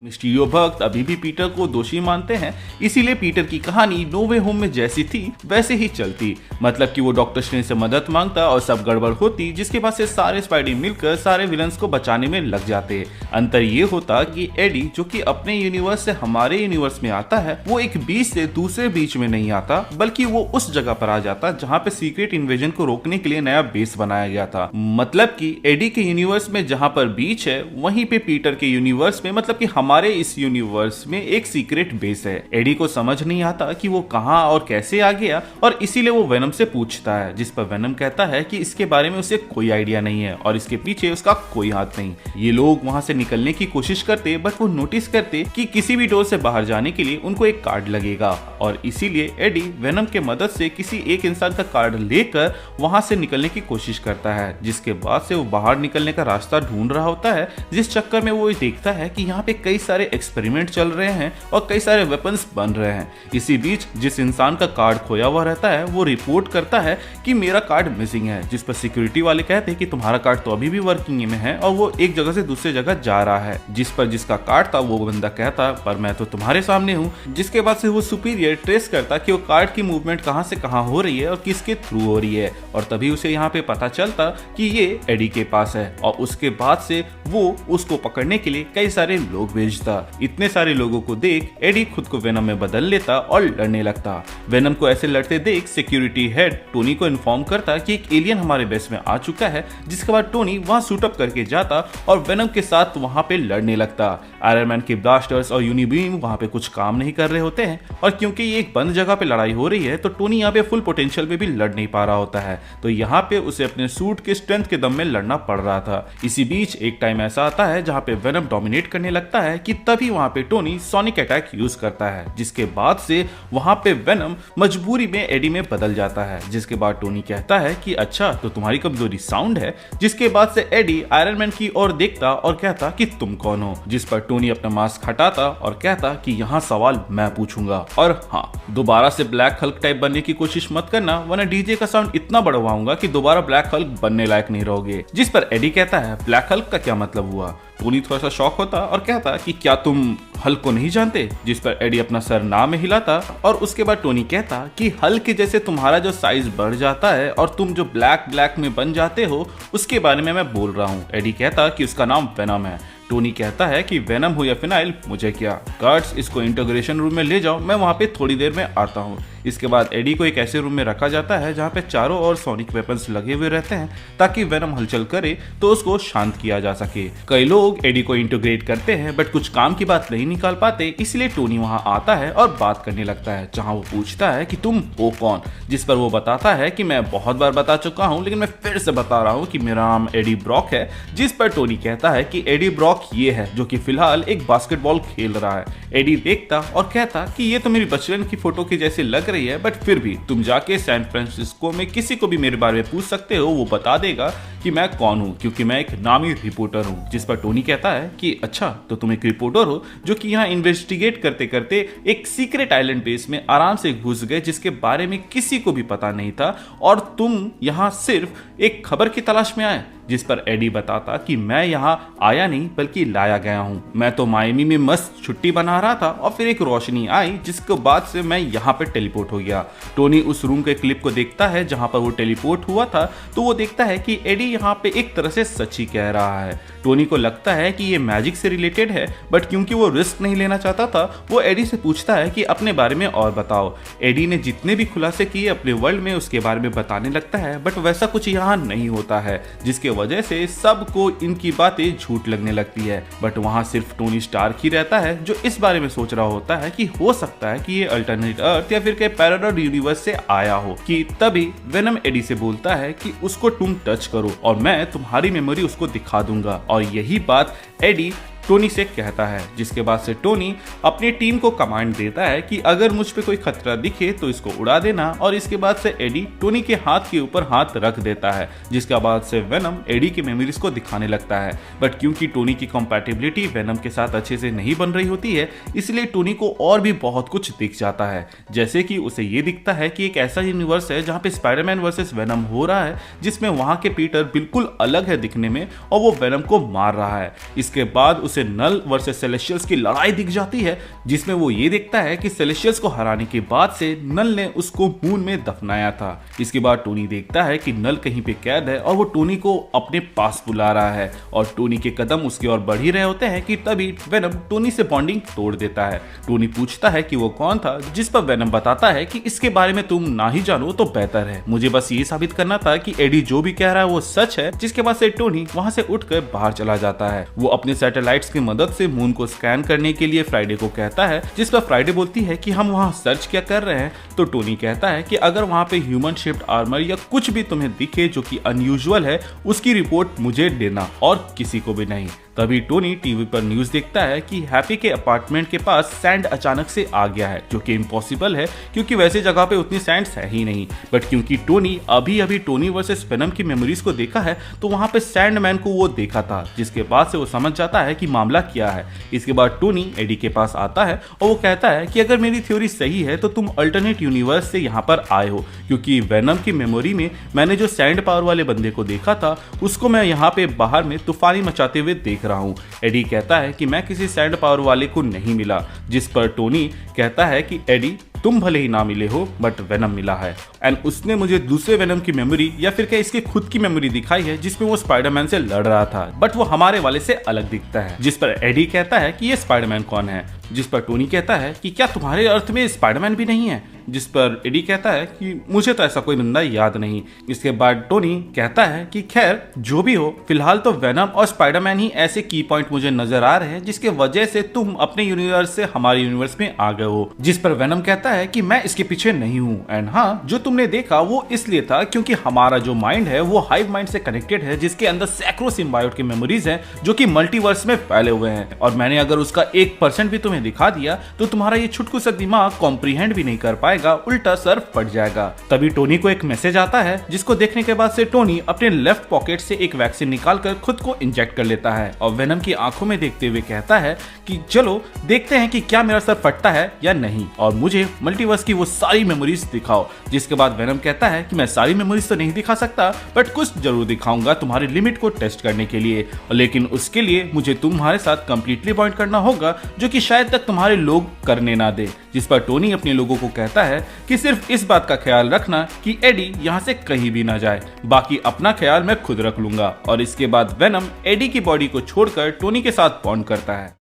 मिस्टीरियो भक्त अभी भी पीटर को दोषी मानते हैं, इसीलिए पीटर की कहानी नो वे होम में जैसी थी वैसे ही चलती। मतलब कि वो डॉक्टर स्ट्रेंज से मदद मांगता और सब गड़बड़ होती, जिसके बाद से सारे स्पाइडर मिलकर सारे विलन्स को बचाने में लग जाते। अंतर ये होता कि एडी जो कि अपने यूनिवर्स से हमारे यूनिवर्स में आता है, वो एक बीच से दूसरे बीच में नहीं आता, बल्कि वो उस जगह पर आ जाता जहाँ पे सीक्रेट इन्वेजन को रोकने के लिए नया बेस बनाया गया था। मतलब कि एडी के यूनिवर्स में जहाँ पर बीच है वहीं पे पीटर के यूनिवर्स में, मतलब कि हमारे इस यूनिवर्स में एक सीक्रेट बेस है। एडी को समझ नहीं आता कि वो कहां और कैसे आ गया और इसीलिए वो वेनम से पूछता है, जिस पर वेनम कहता है कि इसके बारे में उसे कोई आइडिया नहीं है और इसके पीछे उसका कोई हाथ नहीं। ये लोग वहां से निकलने की कोशिश करते, बट वो नोटिस करते कि किसी भी डोर से बाहर जाने के लिए उनको एक कार्ड लगेगा और इसीलिए एडी वेनम के मदद से किसी एक इंसान का कार्ड लेकर वहां से निकलने की कोशिश करता है, जिसके बाद से वो बाहर निकलने का रास्ता ढूंढ रहा होता है, जिस चक्कर में वो देखता है कि यहाँ पे कई सारे एक्सपेरिमेंट चल रहे हैं और कई सारे वेपन्स बन रहे हैं। इसी बीच जिस इंसान का कार्ड खोया हुआ रहता है वो रिपोर्ट करता है कि मेरा कार्ड मिसिंग है, जिस पर सिक्योरिटी वाले कहते हैं कि तुम्हारा कार्ड तो अभी भी वर्किंग में है और वो एक जगह से दूसरी जगह जा रहा है। जिस पर जिसका कार्ड था वो बंदा कहता पर मैं तो तुम्हारे सामने हूँ। जिसके बाद से वो सुपीरियर ट्रेस करता कि वो कार्ड की मूवमेंट कहाँ से कहाँ हो रही है और किसके थ्रू हो रही है, और तभी उसे यहाँ पे पता चलता कि ये एडी के पास है और उसके बाद से वो उसको पकड़ने के लिए कई सारे लोग भेज था। इतने सारे लोगों को देख एडी खुद को वेनम में बदल लेता और लड़ने लगता। वेनम को ऐसे लड़ते देख सिक्योरिटी हेड टोनी को इन्फॉर्म करता कि एक एलियन हमारे बेस में आ चुका है, जिसके बाद टोनी वहां सूट अप करके जाता और वेनम के साथ वहां पे लड़ने लगता। आयरन मैन के ब्लास्टर्स और यूनिबीम वहां पे कुछ काम नहीं कर रहे होते हैं, और क्योंकि ये एक बंद जगह पे लड़ाई हो रही है तो टोनी यहाँ पे फुल पोटेंशियल में भी लड़ नहीं पा रहा होता है, तो यहाँ पे उसे अपने सूट के स्ट्रेंथ के दम में लड़ना पड़ रहा था। इसी बीच एक टाइम ऐसा आता है जहाँ पे वेनम डोमिनेट करने लगता है कि तभी वहां पे टोनी सोनिक अटैक यूज करता है, जिसके बाद से वहां पे वेनम मजबूरी में एडी में बदल जाता है। जिसके बाद टोनी कहता है कि अच्छा तो तुम्हारी कमजोरी साउंड है, जिसके बाद से एडी आयरन मैन की ओर देखता और कहता कि तुम कौन हो, जिस पर टोनी अपना मास्क हटाता और कहता कि यहाँ सवाल मैं पूछूंगा, और हाँ दोबारा से ब्लैक हल्क टाइप बनने की कोशिश मत करना, वरना डीजे का साउंड इतना बढ़वाऊंगा कि दोबारा ब्लैक हल्क बनने लायक नहीं रहोगे। जिस पर एडी कहता है ब्लैक हल्क का क्या मतलब हुआ। टोनी थोड़ा सा शॉक होता और कहता कि क्या तुम हल्क को नहीं जानते, जिस पर एडी अपना सर ना में हिलाता और उसके बाद टोनी कहता कि हल्क के जैसे तुम्हारा जो साइज बढ़ जाता है और तुम जो ब्लैक में बन जाते हो उसके बारे में मैं बोल रहा हूँ। एडी कहता कि उसका नाम वेनम है। टोनी कहता है कि वेनम हो या फिनाइल मुझे क्या, गार्ड्स इसको इंटीग्रेशन रूम में ले जाओ, मैं वहां पे थोड़ी देर में आता हूँ। इसके बाद एडी को एक ऐसे रूम में रखा जाता है जहाँ पे चारों ओर सोनिक वेपन्स लगे हुए रहते हैं ताकि वेनम हलचल करे तो उसको शांत किया जा सके। कई लोग एडी को इंटीग्रेट करते हैं बट कुछ काम की बात नहीं निकाल पाते, इसलिए टोनी वहां आता है और बात करने लगता है, जहाँ वो पूछता है कि तुम हो कौन, जिस पर वो बताता है कि मैं बहुत बार बता चुका हूँ लेकिन मैं फिर से बता रहा हूँ कि मेरा नाम एडी ब्रॉक है। जिस पर टोनी कहता है कि एडी ब्रॉक ये है जो कि फिलहाल एक बास्केटबॉल खेल रहा है। एडी देखता और कहता कि ये तो मेरी बचपन की फोटो की जैसे लग रही है, बट फिर भी तुम जाके सैन फ्रांसिस्को में किसी को भी मेरे बारे में पूछ सकते हो, वो बता देगा कि मैं कौन हूँ क्योंकि मैं एक नामी रिपोर्टर हूँ। जिस पर टोनी कहता है कि अच्छा तो तुम एक रिपोर्टर हो जो कि यहाँ इन्वेस्टिगेट करते करते एक सीक्रेट आइलैंड बेस में आराम से घुस गए जिसके बारे में किसी को भी पता नहीं था, और तुम यहाँ सिर्फ एक खबर की तलाश में आए। जिस पर एडी बताता कि मैं यहाँ आया नहीं बल्कि लाया गया हूँ, मैं तो मायामी में मस्त छुट्टी बना रहा था और फिर एक रोशनी आई जिसके बाद से मैं यहाँ पे टेलीपोर्ट हो गया। टोनी उस रूम के क्लिप को देखता है जहाँ पर वो टेलीपोर्ट हुआ था, तो वो देखता है कि एडी यहाँ पे एक तरह से सच ही कह रहा है। टोनी को लगता है कि ये मैजिक से रिलेटेड है, बट क्योंकि वो रिस्क नहीं लेना चाहता था वो एडी से पूछता है कि अपने बारे में और बताओ। एडी ने जितने भी खुलासे किए अपने वर्ल्ड में उसके बारे में बताने लगता है, बट वैसा कुछ यहाँ नहीं होता है, जिसके वजह से सबको इनकी बातें झूठ लगने लगती है। बट वहाँ सिर्फ टोनी स्टार्क ही रहता है जो इस बारे में सोच रहा होता है कि हो सकता है कि ये अल्टरनेट अर्थ या फिर के पैरेलल यूनिवर्स से आया हो। कि तभी वेनम एडी से बोलता है कि उसको तुम टच करो और मैं तुम्हारी मेमोरी उसको दिखा दूंगा, और यही बात एडी टोनी से कहता है। जिसके बाद से टोनी अपनी टीम को कमांड देता है कि अगर मुझ पे कोई खतरा दिखे तो इसको उड़ा देना, और इसके बाद से एडी टोनी के हाथ के ऊपर हाथ रख देता है। जिसके बाद से वेनम एडी की मेमोरीज को दिखाने लगता है, बट क्योंकि टोनी की कंपैटिबिलिटी वेनम के साथ अच्छे से नहीं बन रही होती है इसलिए टोनी को और भी बहुत कुछ दिख जाता है। जैसे कि उसे ये दिखता है कि एक ऐसा यूनिवर्स है जहाँ पे स्पाइडरमैन वर्सेस वेनम हो रहा है, जिसमें वहां के पीटर बिल्कुल अलग है दिखने में और वो वेनम को मार रहा है। इसके बाद उसे नल वर्सेस सेलेस्टियल्स की लड़ाई दिख जाती है, जिसमें वो ये देखता है कि सेलेस्टियल्स को हराने के बाद से नल ने उसको मून में दफनाया था। इसके बाद टोनी देखता है कि नल कहीं पे कैद है और वो टोनी को अपने पास बुला रहा है, और टोनी के कदम उसकी ओर बढ़ ही रहे होते हैं कि तभी वेनम टोनी से बॉन्डिंग तोड़ देता है। टोनी पूछता है कि वो कौन था, जिस पर वेनम बताता है कि इसके बारे में तुम ना ही जानो तो बेहतर है, मुझे बस ये साबित करना था कि एडी जो भी कह रहा है वो सच है। जिसके बाद से टोनी वहां से उठकर बाहर चला जाता है। वो अपने सैटेलाइट्स की मदद से मून को स्कैन करने के लिए फ्राइडे को कहता है, जिस पर फ्राइडे बोलती है कि हम वहां सर्च क्या कर रहे हैं। तो टोनी कहता है कि अगर वहां पे ह्यूमन शेप्ड आर्मर या कुछ भी तुम्हें दिखे जो कि अनयूजुअल है उसकी रिपोर्ट मुझे देना, और किसी को भी नहीं। तभी टोनी टीवी पर न्यूज देखता है कि हैप्पी के अपार्टमेंट के पास सैंड अचानक से आ गया है, जो कि इम्पॉसिबल है क्योंकि वैसे जगह पे उतनी सैंड है ही नहीं। बट क्योंकि टोनी अभी टोनी वर्सेस वेनम की मेमोरीज को देखा है तो वहां पे सैंडमैन को वो देखा था, जिसके बाद से वो समझ जाता है कि मामला क्या है। इसके बाद टोनी एडी के पास आता है और वो कहता है कि अगर मेरी थ्योरी सही है तो तुम अल्टरनेट यूनिवर्स से यहाँ पर आए हो, क्योंकि वेनम की मेमोरी में मैंने जो सैंड पावर वाले बंदे को देखा था उसको मैं यहाँ पे बाहर में तूफानी मचाते हुए देख रहा हूँ। एडी कहता है कि मैं किसी सैंड पावर वाले को नहीं मिला, जिस पर टोनी कहता है कि एडी तुम भले ही ना मिले हो बट वेनम मिला है। एंड उसने मुझे दूसरे वेनम की मेमोरी या फिर क्या इसके खुद की मेमोरी दिखाई है जिसमें वो स्पाइडरमैन से लड़ रहा था, बट वो हमारे वाले से अलग दिखता है। जिस पर एडी कहता है कि ये स्पाइडरमैन कौन है, जिस पर टोनी कहता है कि क्या तुम्हारे अर्थ में स्पाइडरमैन भी नहीं है, जिस पर एडी कहता है कि मुझे तो ऐसा कोई बंदा याद नहीं। इसके बाद टोनी कहता है कि खैर जो भी हो, फिलहाल तो वेनम और स्पाइडरमैन ही ऐसे की पॉइंट मुझे नजर आ रहे हैं जिसके वजह से तुम अपने यूनिवर्स से हमारे यूनिवर्स में आ गए हो। जिस पर वेनम कहता है कि मैं इसके पीछे नहीं हूँ, एंड हाँ, जो तुमने देखा वो इसलिए था क्योंकि हमारा जो माइंड है वो हाइव माइंड से कनेक्टेड है, जिसके अंदर सैकड़ों सिम्बायोट की मेमोरीज हैं जो कि मल्टीवर्स में फैले हुए हैं, और मैंने अगर उसका 1% भी तुम्हें दिखा दिया तो तुम्हारा ये छुटकू सा दिमाग कॉम्प्रीहेंड भी नहीं कर पाएगा, उल्टा सर फट जाएगा। तभी टोनी को एक मैसेज आता है जिसको देखने के बाद से टोनी अपने लेफ्ट पॉकेट से एक वैक्सीन निकालकर खुद को इंजेक्ट कर लेता है और वेनम की आंखों में देखते हुए कहता है कि चलो देखते हैं कि क्या मेरा सर फटता है या नहीं, और मुझे मल्टीवर्स की वो सारी मेमोरीज दिखाओ। जिसके बाद वेनम कहता है कि मैं सारी मेमोरीज तो नहीं दिखा सकता, बट कुछ जरूर दिखाऊंगा तुम्हारी लिमिट को टेस्ट करने के लिए, लेकिन उसके लिए मुझे तुम्हारे साथ कंप्लीटली बॉन्ड करना होगा, जो कि शायद तक तुम्हारे लोग करने ना दे। जिस पर टोनी अपने लोगों को कहता है कि सिर्फ इस बात का ख्याल रखना कि एडी यहाँ से कहीं भी ना जाए, बाकी अपना ख्याल मैं खुद रख लूंगा। और इसके बाद वेनम एडी की बॉडी को छोड़कर टोनी के साथ बॉन्ड करता है।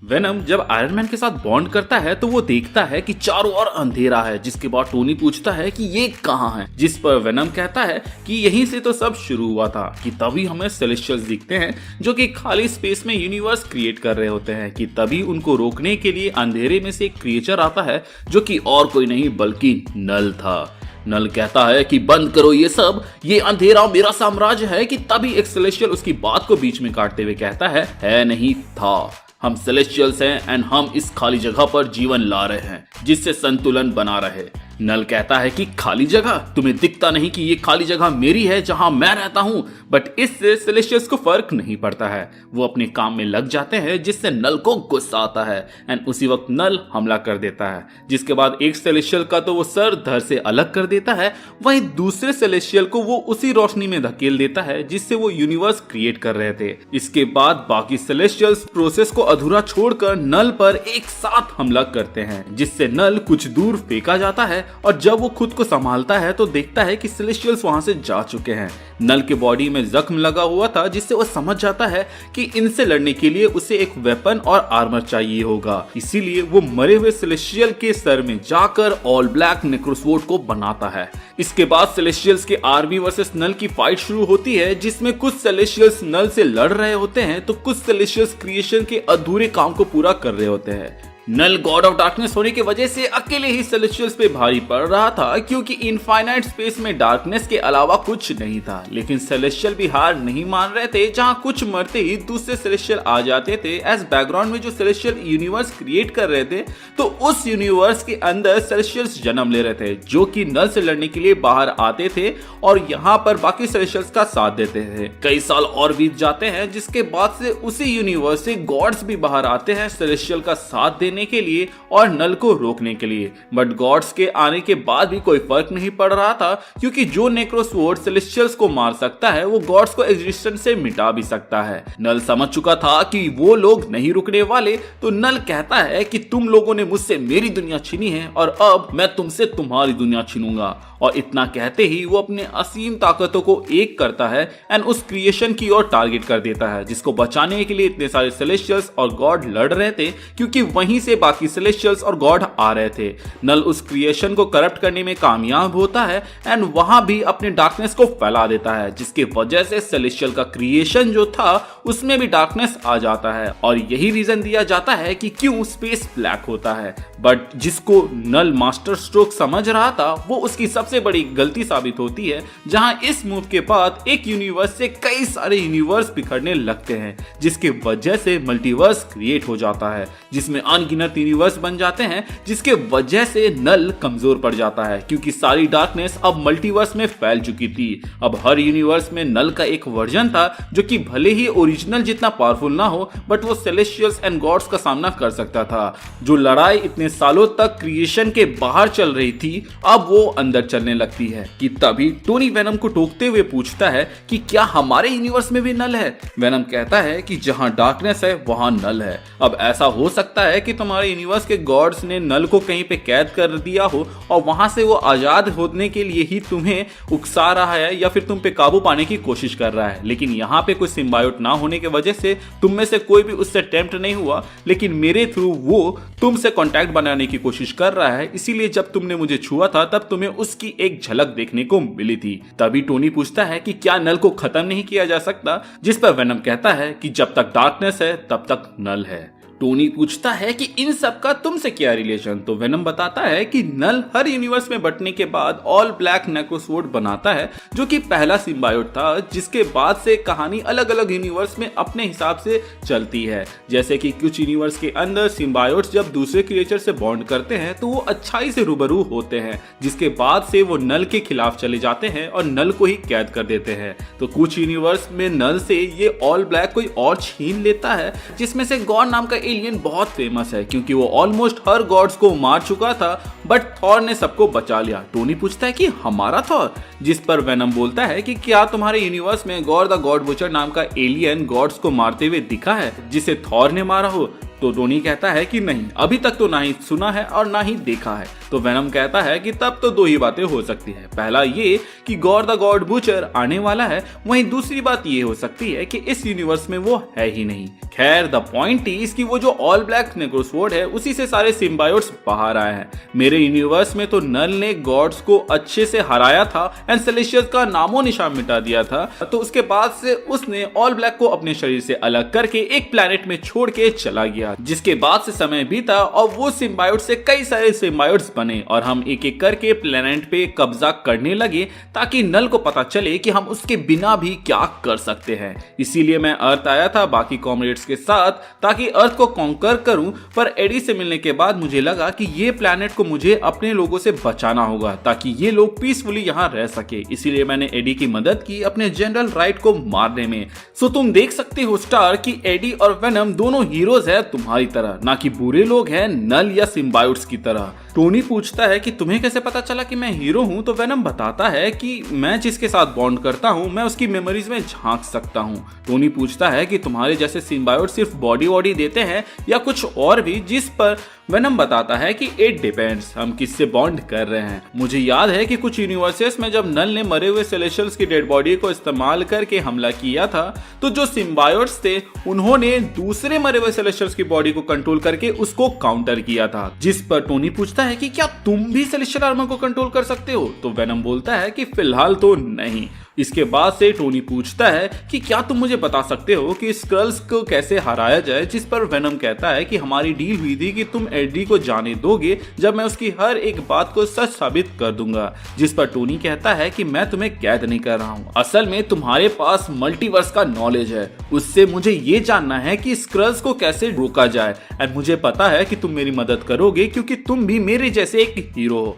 वेनम जब आयरन मैन के साथ बॉन्ड करता है तो वो देखता है कि चारों ओर अंधेरा है, जिसके बाद टोनी पूछता है कि ये कहाँ है, जिस पर वेनम कहता है कि यहीं से तो सब शुरू हुआ था, कि तभी हमें सेलेस्टियल्स दिखते हैं जो कि खाली स्पेस में यूनिवर्स क्रिएट कर रहे होते हैं, कि तभी उनको रोकने के लिए अंधेरे में से एक क्रिएचर आता है जो कि और कोई नहीं बल्कि नल था। नल कहता है कि बंद करो ये सब, ये अंधेरा मेरा साम्राज्य है, कि तभी एक सेलेस्टियल उसकी बात को बीच में काटते हुए कहता है नहीं था, हम सेलेस्टियल्स हैं एंड हम इस खाली जगह पर जीवन ला रहे हैं जिससे संतुलन बना रहे। नल कहता है कि खाली जगह, तुम्हें दिखता नहीं कि ये खाली जगह मेरी है जहां मैं रहता हूं, बट इससे सेलेस्टियल्स को फर्क नहीं पड़ता है, वो अपने काम में लग जाते हैं, जिससे नल को गुस्सा आता है एंड उसी वक्त नल हमला कर देता है। जिसके बाद एक सेलेस्टियल का तो वो सर धड़ से अलग कर देता है, वहीं दूसरे सेलेस्टियल को वो उसी रोशनी में धकेल देता है जिससे वो यूनिवर्स क्रिएट कर रहे थे। इसके बाद बाकी सेलेस्टियल्स प्रोसेस को अधूरा छोड़कर नल पर एक साथ हमला करते हैं, जिससे नल कुछ दूर फेंका जाता है, और जब वो खुद को संभालता है तो देखता है कि सेलेस्टियल्स वहां से जा चुके हैं। नल के बॉडी में जख्म लगा हुआ था, जिससे वो समझ जाता है कि इनसे लड़ने के लिए उसे एक वेपन और आर्मर चाहिए होगा, इसीलिए वो मरे हुए सेलेस्टियल के सर में जाकर ऑल ब्लैक नेक्रोसवॉर्ड को बनाता है। इसके बाद सेलेस्टियल्स के आर्मी वर्सेस नल की फाइट शुरू होती है, जिसमें कुछ सेलेस्टियल्स नल से लड़ रहे होते हैं तो कुछ सेलेस्टियल्स क्रिएशन के अधूरे काम को पूरा कर रहे होते हैं। नल गॉड ऑफ डार्कनेस होने की वजह से अकेले ही सेलेस्टियल्स पे भारी पड़ रहा था, क्योंकि इनफाइनाइट स्पेस में डार्कनेस के अलावा कुछ नहीं था। लेकिन सेलेस्टियल भी हार नहीं मान रहे थे, जहां कुछ मरते ही दूसरे सेलेस्टियल आ जाते थे। एज बैकग्राउंड में जो सेलेस्टियल यूनिवर्स क्रिएट कर रहे थे, तो उस यूनिवर्स के अंदर सेलेस्टियल्स जन्म ले रहे थे, जो कि नल से लड़ने के लिए बाहर आते थे और यहाँ पर बाकी सेलेस्टियल्स का साथ देते थे। कई साल और बीत जाते हैं, जिसके बाद से उसी यूनिवर्स से गॉड्स भी बाहर आते हैं सेलेस्टियल का साथ देने के लिए और नल को रोकने के लिए। बट गॉड्स के आने के बाद भी कोई फर्क नहीं पड़ रहा था, क्योंकि जो नेक्रोसवॉर्ड सेलेस्टियल्स को मार सकता है वो गॉड्स को एग्जिस्टेंस से मिटा भी सकता है। नल समझ चुका था कि वो लोग नहीं रुकने वाले, तो नल कहता है कि तुम लोगों ने मुझसे मेरी दुनिया छीनी है और अब मैं तुमसे तुम्हारी दुनिया छीनूंगा। और इतना कहते ही वो अपने असीम ताकतों को एक करता है एंड उस क्रिएशन की ओर टारगेट कर देता है, जिसको बचाने के लिए इतने सारे सेलेस्टियल्स और गॉड लड़ रहे थे, क्योंकि वहीं से बाकी सेलेस्टियल्स और गॉड आ रहे थे। नल उस क्रिएशन को करप्ट करने में कामयाब होता है एंड वहां भी अपने डार्कनेस को फैला देता है, जिसके वजह से सेलेस्टियल का क्रिएशन जो था उसमें भी डार्कनेस आ जाता है। और यही रीजन दिया जाता है कि क्यों स्पेस ब्लैक होता है। बट जिसको नल मास्टर स्ट्रोक समझ रहा था, वो उसकी सबसे बड़ी गलती साबित होती है, जहां इस मूव के बाद एक यूनिवर्स से कई सारे यूनिवर्स बिखरने लगते हैं, जिसके वजह से मल्टीवर्स क्रिएट हो जाता है, जिसमें अनगिनत यूनिवर्स बन जाते हैं, जिसके वजह से नल कमजोर पड़ जाता है, क्योंकि सारी डार्कनेस अब मल्टीवर्स में फैल चुकी थी। अब हर यूनिवर्स में नल का एक वर्जन था, जो कि भले ही ओरिजिनल जितना पावरफुल ना हो, बट वो सेलेस्टियल्स एंड गॉड्स का सामना कर सकता था। जो लड़ाई इतने सालों तक क्रिएशन के बाहर चल रही थी, अब वो अंदर चलने चलने लगती है कि तभी टोनी वेनम को टोकते हुए पूछता है कि क्या हमारे यूनिवर्स में भी नल है। वेनम कहता है कि जहां डार्कनेस है वहां नल है। अब ऐसा हो सकता है कि तुम्हारे यूनिवर्स के गॉड्स ने नल को कहीं पे कैद कर दिया हो और वहां से वो आजाद होने के लिए ही तुम्हें उकसा रहा है या फिर तुम पे काबू पाने की कोशिश कर रहा है। लेकिन यहाँ पे कोई सिम्बायोट ना होने की वजह से तुम में से कोई भी उससे टेम्प्ट नहीं हुआ, लेकिन मेरे थ्रू वो तुमसे कांटेक्ट बनाने की कोशिश कर रहा है। इसीलिए जब तुमने मुझे छुआ था तब तुम्हें उसकी एक झलक देखने को मिली थी। तभी टोनी पूछता है कि क्या नल को खत्म नहीं किया जा सकता, जिस पर वेनम कहता है कि जब तक डार्कनेस है तब तक नल है। टोनी पूछता है कि इन सब का तुमसे क्या रिलेशन, तो वेनम बताता है कि नल हर यूनिवर्स में बंटने के बाद ऑल ब्लैक नेक्रोसोर्ड बनाता है, जो कि पहला सिम्बायोट था, जिसके बाद से कहानी अलग अलग यूनिवर्स में अपने हिसाब से चलती है। जैसे कि कुछ यूनिवर्स के अंदर सिम्बायोट्स जब दूसरे क्रिएचर से बॉन्ड करते हैं तो वो अच्छाई से रूबरू होते हैं, जिसके बाद से वो नल के खिलाफ चले जाते हैं और नल को ही कैद कर देते हैं। तो कुछ यूनिवर्स में नल से ये ऑल ब्लैक कोई और छीन लेता है, जिसमें से गॉड नाम का एलियन बहुत फेमस है क्योंकि वो ऑलमोस्ट हर गॉड्स को मार चुका था, बट थॉर ने सबको बचा लिया। टोनी पूछता है कि हमारा थॉर, जिस पर वेनम बोलता है कि क्या तुम्हारे यूनिवर्स में गॉड द गॉड बुचर नाम का एलियन गॉड्स को मारते हुए दिखा है जिसे थॉर ने मारा हो। तो टोनी कहता है कि नहीं, अभी तक तो ना ही सुना है और ना ही देखा है। तो वेनम कहता है कि तब तो दो ही बातें हो सकती है, पहला ये कि गॉड द गॉड बुचर आने वाला है, वहीं दूसरी बात ये हो सकती है कि इस यूनिवर्स में वो है ही नहीं। खैर द पॉइंट इज कि वो जो ऑल ब्लैक नेक्रोसोर्ड है उसी से सारे सिम्बायोट्स बाहर आए हैं। मेरे यूनिवर्स में तो नल ने गॉड्स को अच्छे से हराया था एंड सेलेस्टियल्स का नामो निशान मिटा दिया था, तो उसके बाद से उसने ऑल ब्लैक को अपने शरीर से अलग करके एक प्लेनेट में छोड़ के चला गया, जिसके बाद से समय बीता और वो सिम्बायोट से कई सारे सिम्बायोट्स बने और हम एक एक करके प्लेनेट पे कब्जा करने लगे ताकि नल को पता चले कि हम उसके बिना भी क्या कर सकते हैं। इसीलिए मैं अर्थ आया था बाकी कॉमरेड्स के साथ ताकि अर्थ को कॉन्कर करूं, पर एडी से मिलने के बाद मुझे लगा कि ये प्लेनेट को मुझे अपने लोगों से बचाना होगा ताकि ये लोग पीसफुली यहाँ रह सके। इसीलिए मैंने एडी की मदद की अपने जनरल राइट को मारने में। सो तुम देख सकते हो स्टार कि एडी और वेनम दोनों हीरोज है तुम्हारी तरह, ना कि बुरे लोग हैं नल या सिम्बायोट्स की तरह। टोनी पूछता है कि तुम्हें कैसे पता चला कि मैं हीरो हूं, तो वेनम बताता है कि मैं जिसके साथ बॉन्ड करता हूं मैं उसकी मेमोरीज में झांक सकता हूं। टोनी पूछता है कि तुम्हारे जैसे सिम्बायोट सिर्फ बॉडी देते हैं या कुछ और भी, जिस पर वेनम बताता है कि इट डिपेंड्स, हम किससे बॉन्ड कर रहे हैं। मुझे याद है कि कुछ यूनिवर्सेस में जब नल ने मरे हुए सेलेस्टियल्स की डेड बॉडी को इस्तेमाल करके हमला किया था, तो जो सिम्बायोट्स थे उन्होंने दूसरे मरे हुए सेलेस्टियल्स की बॉडी को कंट्रोल करके उसको काउंटर किया था। जिस पर टोनी पूछता है कि क्या तुम भी सेलेस्टियल आर्मर को कंट्रोल कर सकते हो, तो वेनम बोलता है कि फिलहाल तो नहीं। इसके बाद से टोनी पूछता है कि क्या तुम मुझे बता सकते हो कि स्क्रल्स को कैसे हराया जाए, जिस पर वेनम कहता है कि हमारी डील हुई थी कि तुम एडी को जाने दोगे जब मैं उसकी हर एक बात को सच साबित कर दूंगा। जिस पर टोनी कहता है कि मैं तुम्हें कैद नहीं कर रहा हूँ, असल में तुम्हारे पास मल्टीवर्स का नॉलेज है, उससे मुझे ये जानना है कि स्क्रल्स को कैसे रोका जाए, एंड मुझे पता है कि तुम मेरी मदद करोगे क्योंकि तुम भी मेरे जैसे एक हीरो हो।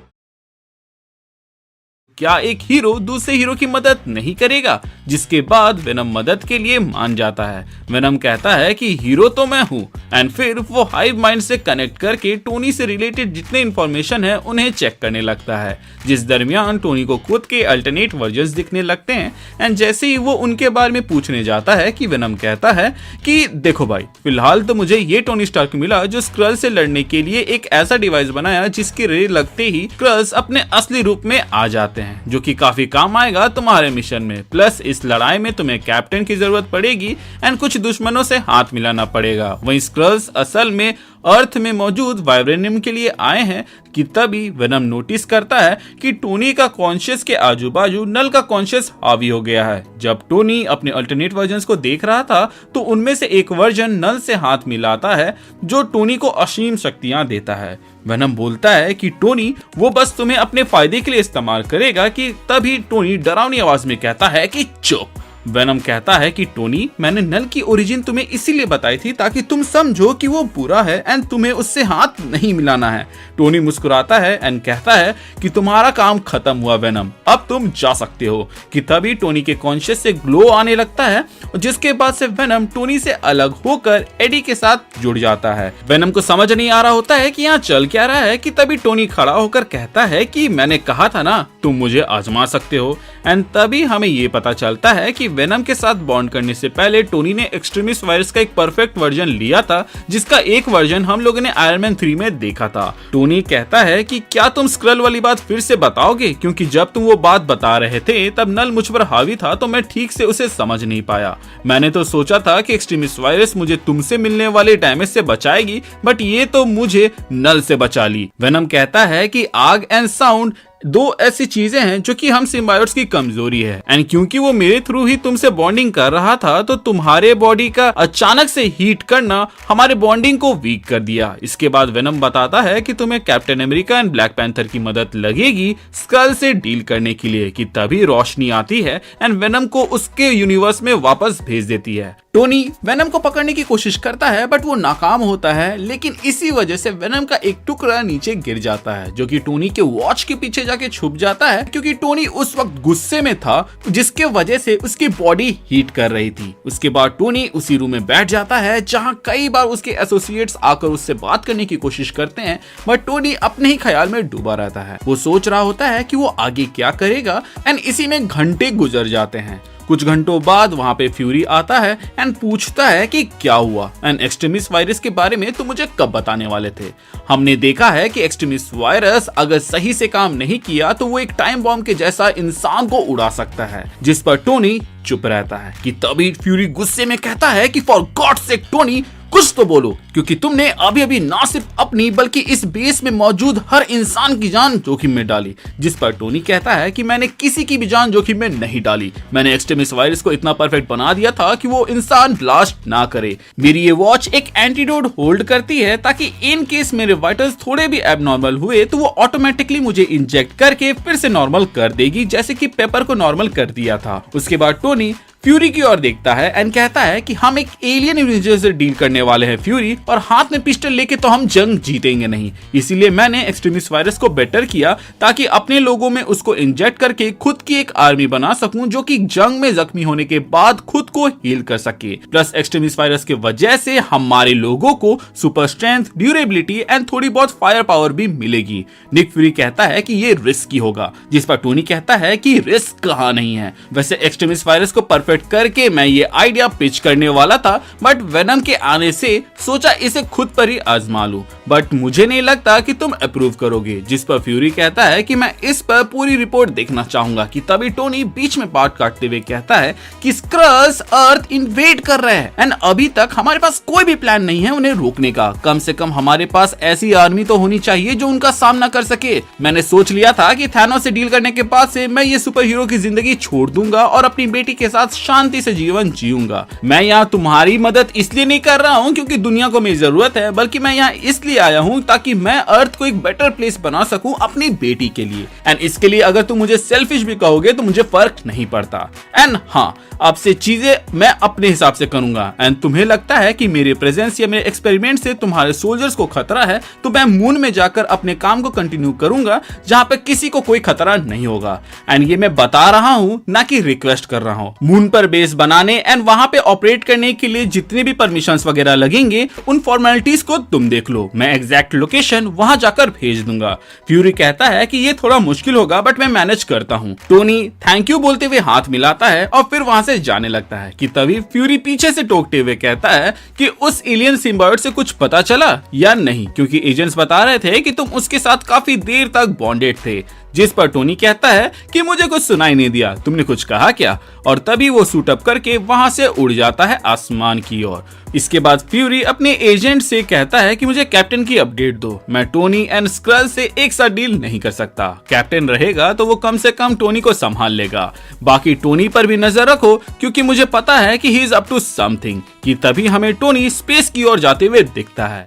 क्या एक हीरो दूसरे हीरो की मदद नहीं करेगा? जिसके बाद वेनम मदद के लिए मान जाता है। वेनम कहता है कि हीरो तो मैं हूँ, एंड फिर वो हाइव माइंड से कनेक्ट करके टोनी से रिलेटेड जितने इंफॉर्मेशन है उन्हें चेक करने लगता है, जिस दरमियान टोनी को खुद के अल्टरनेट वर्जन्स दिखने लगते हैं। एंड जैसे ही वो उनके बारे में पूछने जाता है कि वेनम कहता है कि देखो भाई, फिलहाल तो मुझे ये टोनी स्टार्क मिला जो स्क्रल से लड़ने के लिए एक ऐसा डिवाइस बनाया जिसके रे लगते ही स्क्रल्स अपने असली रूप में आ जाते हैं, जो कि काफी काम आएगा तुम्हारे मिशन में। प्लस इस लड़ाई में तुम्हें कैप्टन की जरूरत पड़ेगी एंड कुछ दुश्मनों से हाथ मिलाना पड़ेगा। वहीं स्क्रल्स असल में अर्थ में मौजूद वाइब्रेनियम के लिए आए हैं कि तभी वेनम नोटिस करता है कि टोनी का कॉन्शियस के आजू बाजू नल का कॉन्शियस हावी हो गया है। जब टोनी अपने अल्टरनेट वर्जन्स को देख रहा था तो उनमें से एक वर्जन नल से हाथ मिलाता है जो टोनी को असीम शक्तियां देता है। वेनम बोलता है कि टोनी वो बस तुम्हें अपने फायदे के लिए इस्तेमाल करेगा कि तभी टोनी डरावनी आवाज में कहता है कि चुप, वेनम कहता है कि टोनी, मैंने नल की ओरिजिन तुम्हें इसीलिए बताई थी ताकि तुम समझो कि वो बुरा है एंड तुम्हें उससे हाथ नहीं मिलाना है। टोनी मुस्कुराता है एंड कहता है कि तुम्हारा काम खत्म हुआ वेनम, अब तुम जा सकते हो। कि तभी टोनी के कॉन्शियस से ग्लो आने लगता है और जिसके बाद से वेनम टोनी से अलग होकर एडी के साथ जुड़ जाता है। वेनम को समझ नहीं आ रहा होता है कि यहाँ चल क्या रहा है कि तभी टोनी खड़ा होकर कहता है कि मैंने कहा था ना तुम मुझे आजमा सकते हो। एंड तभी हमें ये पता चलता है कि वेनम के साथ बॉन्ड करने से पहले टोनी ने एक्सट्रीमिस्ट वायरस का एक परफेक्ट वर्जन लिया था, जिसका एक वर्जन हम लोगों ने आयरन मैन 3 में देखा था। टोनी कहता है कि क्या तुम स्क्रल वाली बात फिर से बताओगे, क्योंकि जब तुम वो बात बता रहे थे तब नल मुझ पर हावी था तो मैं ठीक से उसे समझ नहीं पाया। मैंने तो सोचा था कि एक्सट्रीमिस्ट वायरस मुझे तुमसे मिलने वाले डैमेज से बचाएगी, बट ये तो मुझे नल से बचा ली। वेनम कहता है कि आग एंड साउंड दो ऐसी चीजें हैं जो कि हम सिम्बायोट्स की कमजोरी है, एंड क्योंकि वो मेरे थ्रू ही तुमसे बॉन्डिंग कर रहा था तो तुम्हारे बॉडी का अचानक से हीट करना हमारे बॉन्डिंग को वीक कर दिया। इसके बाद वेनम बताता है कि तुम्हें captain America and black panther की मदद लगेगी स्कल से डील करने के लिए। कि तभी रोशनी आती है एंड वेनम को उसके यूनिवर्स में वापस भेज देती है। टोनी वेनम को पकड़ने की कोशिश करता है बट वो नाकाम होता है, लेकिन इसी वजह से वेनम का एक टुकड़ा नीचे गिर जाता है जो कि टोनी के वॉच के पीछे जाके छुप जाता है, क्योंकि टोनी उस वक्त गुस्से में था जिसके वजह से उसकी बॉडी हीट कर रही थी। उसके बाद टोनी उसी रूम में बैठ जाता है जहां कई बार उसके एसोसिएट्स आकर उससे बात करने की कोशिश करते हैं, बट टोनी अपने ही ख्याल में डूबा रहता है। वो सोच रहा होता है कि वो आगे क्या करेगा एंड इसी में घंटे गुजर जाते हैं। कुछ घंटों बाद वहां पे फ्यूरी आता है एंड पूछता है कि क्या हुआ एंड एक्सट्रीमिस्ट वायरस के बारे में तुम मुझे कब बताने वाले थे। हमने देखा है कि एक्सट्रीमिस्ट वायरस अगर सही से काम नहीं किया तो वो एक टाइम बॉम्ब के जैसा इंसान को उड़ा सकता है, जिस पर टोनी चुप रहता है। कि तभी फ्यूरी गुस्से में कहता है कि फॉर गॉड सेक टोनी कुछ तो बोलो, क्योंकि तुमने अभी अभी ना सिर्फ अपनी बल्कि इस बेस में मौजूद हर इंसान की जान जोखिम में डाली। जिस पर टोनी कहता है कि मैंने किसी की भी जान जोखिम में नहीं डाली, मैंने एक्सट्रीमिस्ट वायरस को इतना परफेक्ट बना दिया था कि वो इंसान ब्लास्ट ना करे। मेरी ये वॉच एक एंटीडोट होल्ड करती है ताकि इन केस मेरे वाइटल्स थोड़े भी एबनॉर्मल हुए तो वो ऑटोमेटिकली मुझे इंजेक्ट करके फिर से नॉर्मल कर देगी, जैसे कि पेपर को नॉर्मल कर दिया था। उसके बाद टोनी फ्यूरी की ओर देखता है एंड कहता है कि हम एक एलियन इंडिविजुअल से डील करने वाले हैं फ्यूरी, और हाथ में पिस्टल लेके तो हम जंग जीतेंगे नहीं। इसीलिए मैंने एक्सट्रीमिस्ट वायरस को बेटर किया ताकि अपने लोगों में उसको इंजेक्ट करके खुद की एक आर्मी बना सकूं जो कि जंग में जख्मी होने के बाद खुद को हील कर सके। प्लस एक्सट्रीमिस्ट वायरस के वजह से हमारे लोगों को सुपर स्ट्रेंथ, ड्यूरेबिलिटी एंड थोड़ी बहुत फायर पावर भी मिलेगी। निक फ्यूरी कहता है कि ये रिस्की होगा, जिस पर टोनी कहता है कि रिस्क कहां नहीं है। वैसे एक्सट्रीमिस्ट वायरस को परफेक्ट करके मैं ये आइडिया पिच करने वाला था, बट वेनम के आने से सोचा इसे खुद पर ही आजमा लूं, बट मुझे नहीं लगता कि तुम अप्रूव करोगे। जिस पर फ्यूरी कहता है कि मैं इस पर पूरी रिपोर्ट देखना चाहूंगा। कि तभी टोनी बीच में बात काटते हुए कहता है कि स्क्रल्स अर्थ इन्वेड कर रहे हैं एंड अभी तक हमारे पास कोई भी प्लान नहीं है उन्हें रोकने का। कम से कम हमारे पास ऐसी आर्मी तो होनी चाहिए जो उनका सामना कर सके। मैंने सोच लिया था कि थैनोस से डील करने के बाद से मैं ये सुपर हीरो की जिंदगी छोड़ दूंगा और अपनी बेटी के साथ शांति से जीवन जीऊंगा। मैं यहाँ तुम्हारी मदद इसलिए नहीं कर रहा हूँ क्योंकि दुनिया को मेरी जरूरत है, बल्कि मैं यहाँ इसलिए आया हूँ ताकि मैं अर्थ को एक बेटर प्लेस बना सकूं अपनी बेटी के लिए। एंड इसके लिए अगर तुम मुझे सेल्फिश भी कहोगे तो मुझे फर्क नहीं पड़ता। एंड हाँ, अब से चीजें मैं अपने हिसाब से करूंगा। एंड तुम्हें लगता है कि मेरे प्रेजेंस या मेरे एक्सपेरिमेंट से तुम्हारे सोल्जर्स को खतरा है, तो मैं मून में जाकर अपने काम को कंटिन्यू करूंगा जहां पे किसी को कोई खतरा नहीं होगा। एंड ये मैं बता रहा हूं, ना कि रिक्वेस्ट कर रहा हूं। मून पर बेस बनाने एंड वहां पे ऑपरेट करने के लिए जितने भी परमिशंस वगैरह लगेंगे उन फॉर्मेलिटीज को तुम देख लो, मैं एग्जैक्ट लोकेशन वहां जाकर भेज दूंगा। फ्यूरी कहता है कि ये थोड़ा मुश्किल होगा बट मैं मैनेज करता हूं। टोनी थैंक यू बोलते हुए हाथ मिलाता है और फिर वहां से जाने लगता है। कि तभी फ्यूरी पीछे से टोकते हुए कहता है कि उस एलियन सिम्बायोट से कुछ पता चला या नहीं, क्योंकि एजेंट्स बता रहे थे कि तुम उसके साथ काफी देर तक बॉन्डेड थे। जिस पर टोनी कहता है कि मुझे कुछ सुनाई नहीं दिया, तुमने कुछ कहा क्या? और तभी वो सूट अप करके वहां से उड़ जाता है आसमान की ओर। इसके बाद फ्यूरी अपने एजेंट से कहता है कि मुझे कैप्टन की अपडेट दो, मैं टोनी एंड स्क्रल से एक साथ डील नहीं कर सकता। कैप्टन रहेगा तो वो कम से कम टोनी को संभाल लेगा, बाकी टोनी पर भी नजर रखो क्योंकि मुझे पता है कि he is up to something. कि तभी हमें टोनी स्पेस की ओर जाते हुए दिखता है।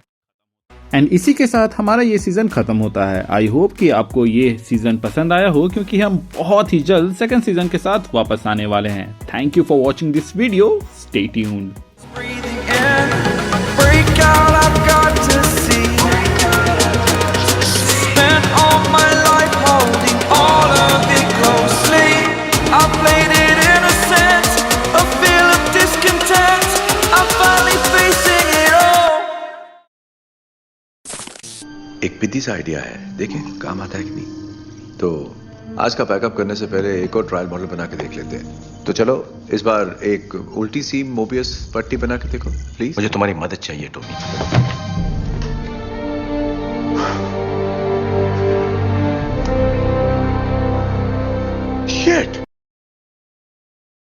एंड इसी के साथ हमारा ये सीजन खत्म होता है। आई होप कि आपको ये सीजन पसंद आया हो, क्योंकि हम बहुत ही जल्द सेकंड सीजन के साथ वापस आने वाले हैं। Thank you for watching this video, stay tuned. एक पिद्दी सा आइडिया है, देखें काम आता है कि नहीं। तो आज का पैकअप करने से पहले एक और ट्रायल मॉडल बना के देख लेते हैं। तो चलो इस बार एक उल्टी सी मोबियस पट्टी बना के देखो प्लीज। मुझे तुम्हारी मदद चाहिए टोनी।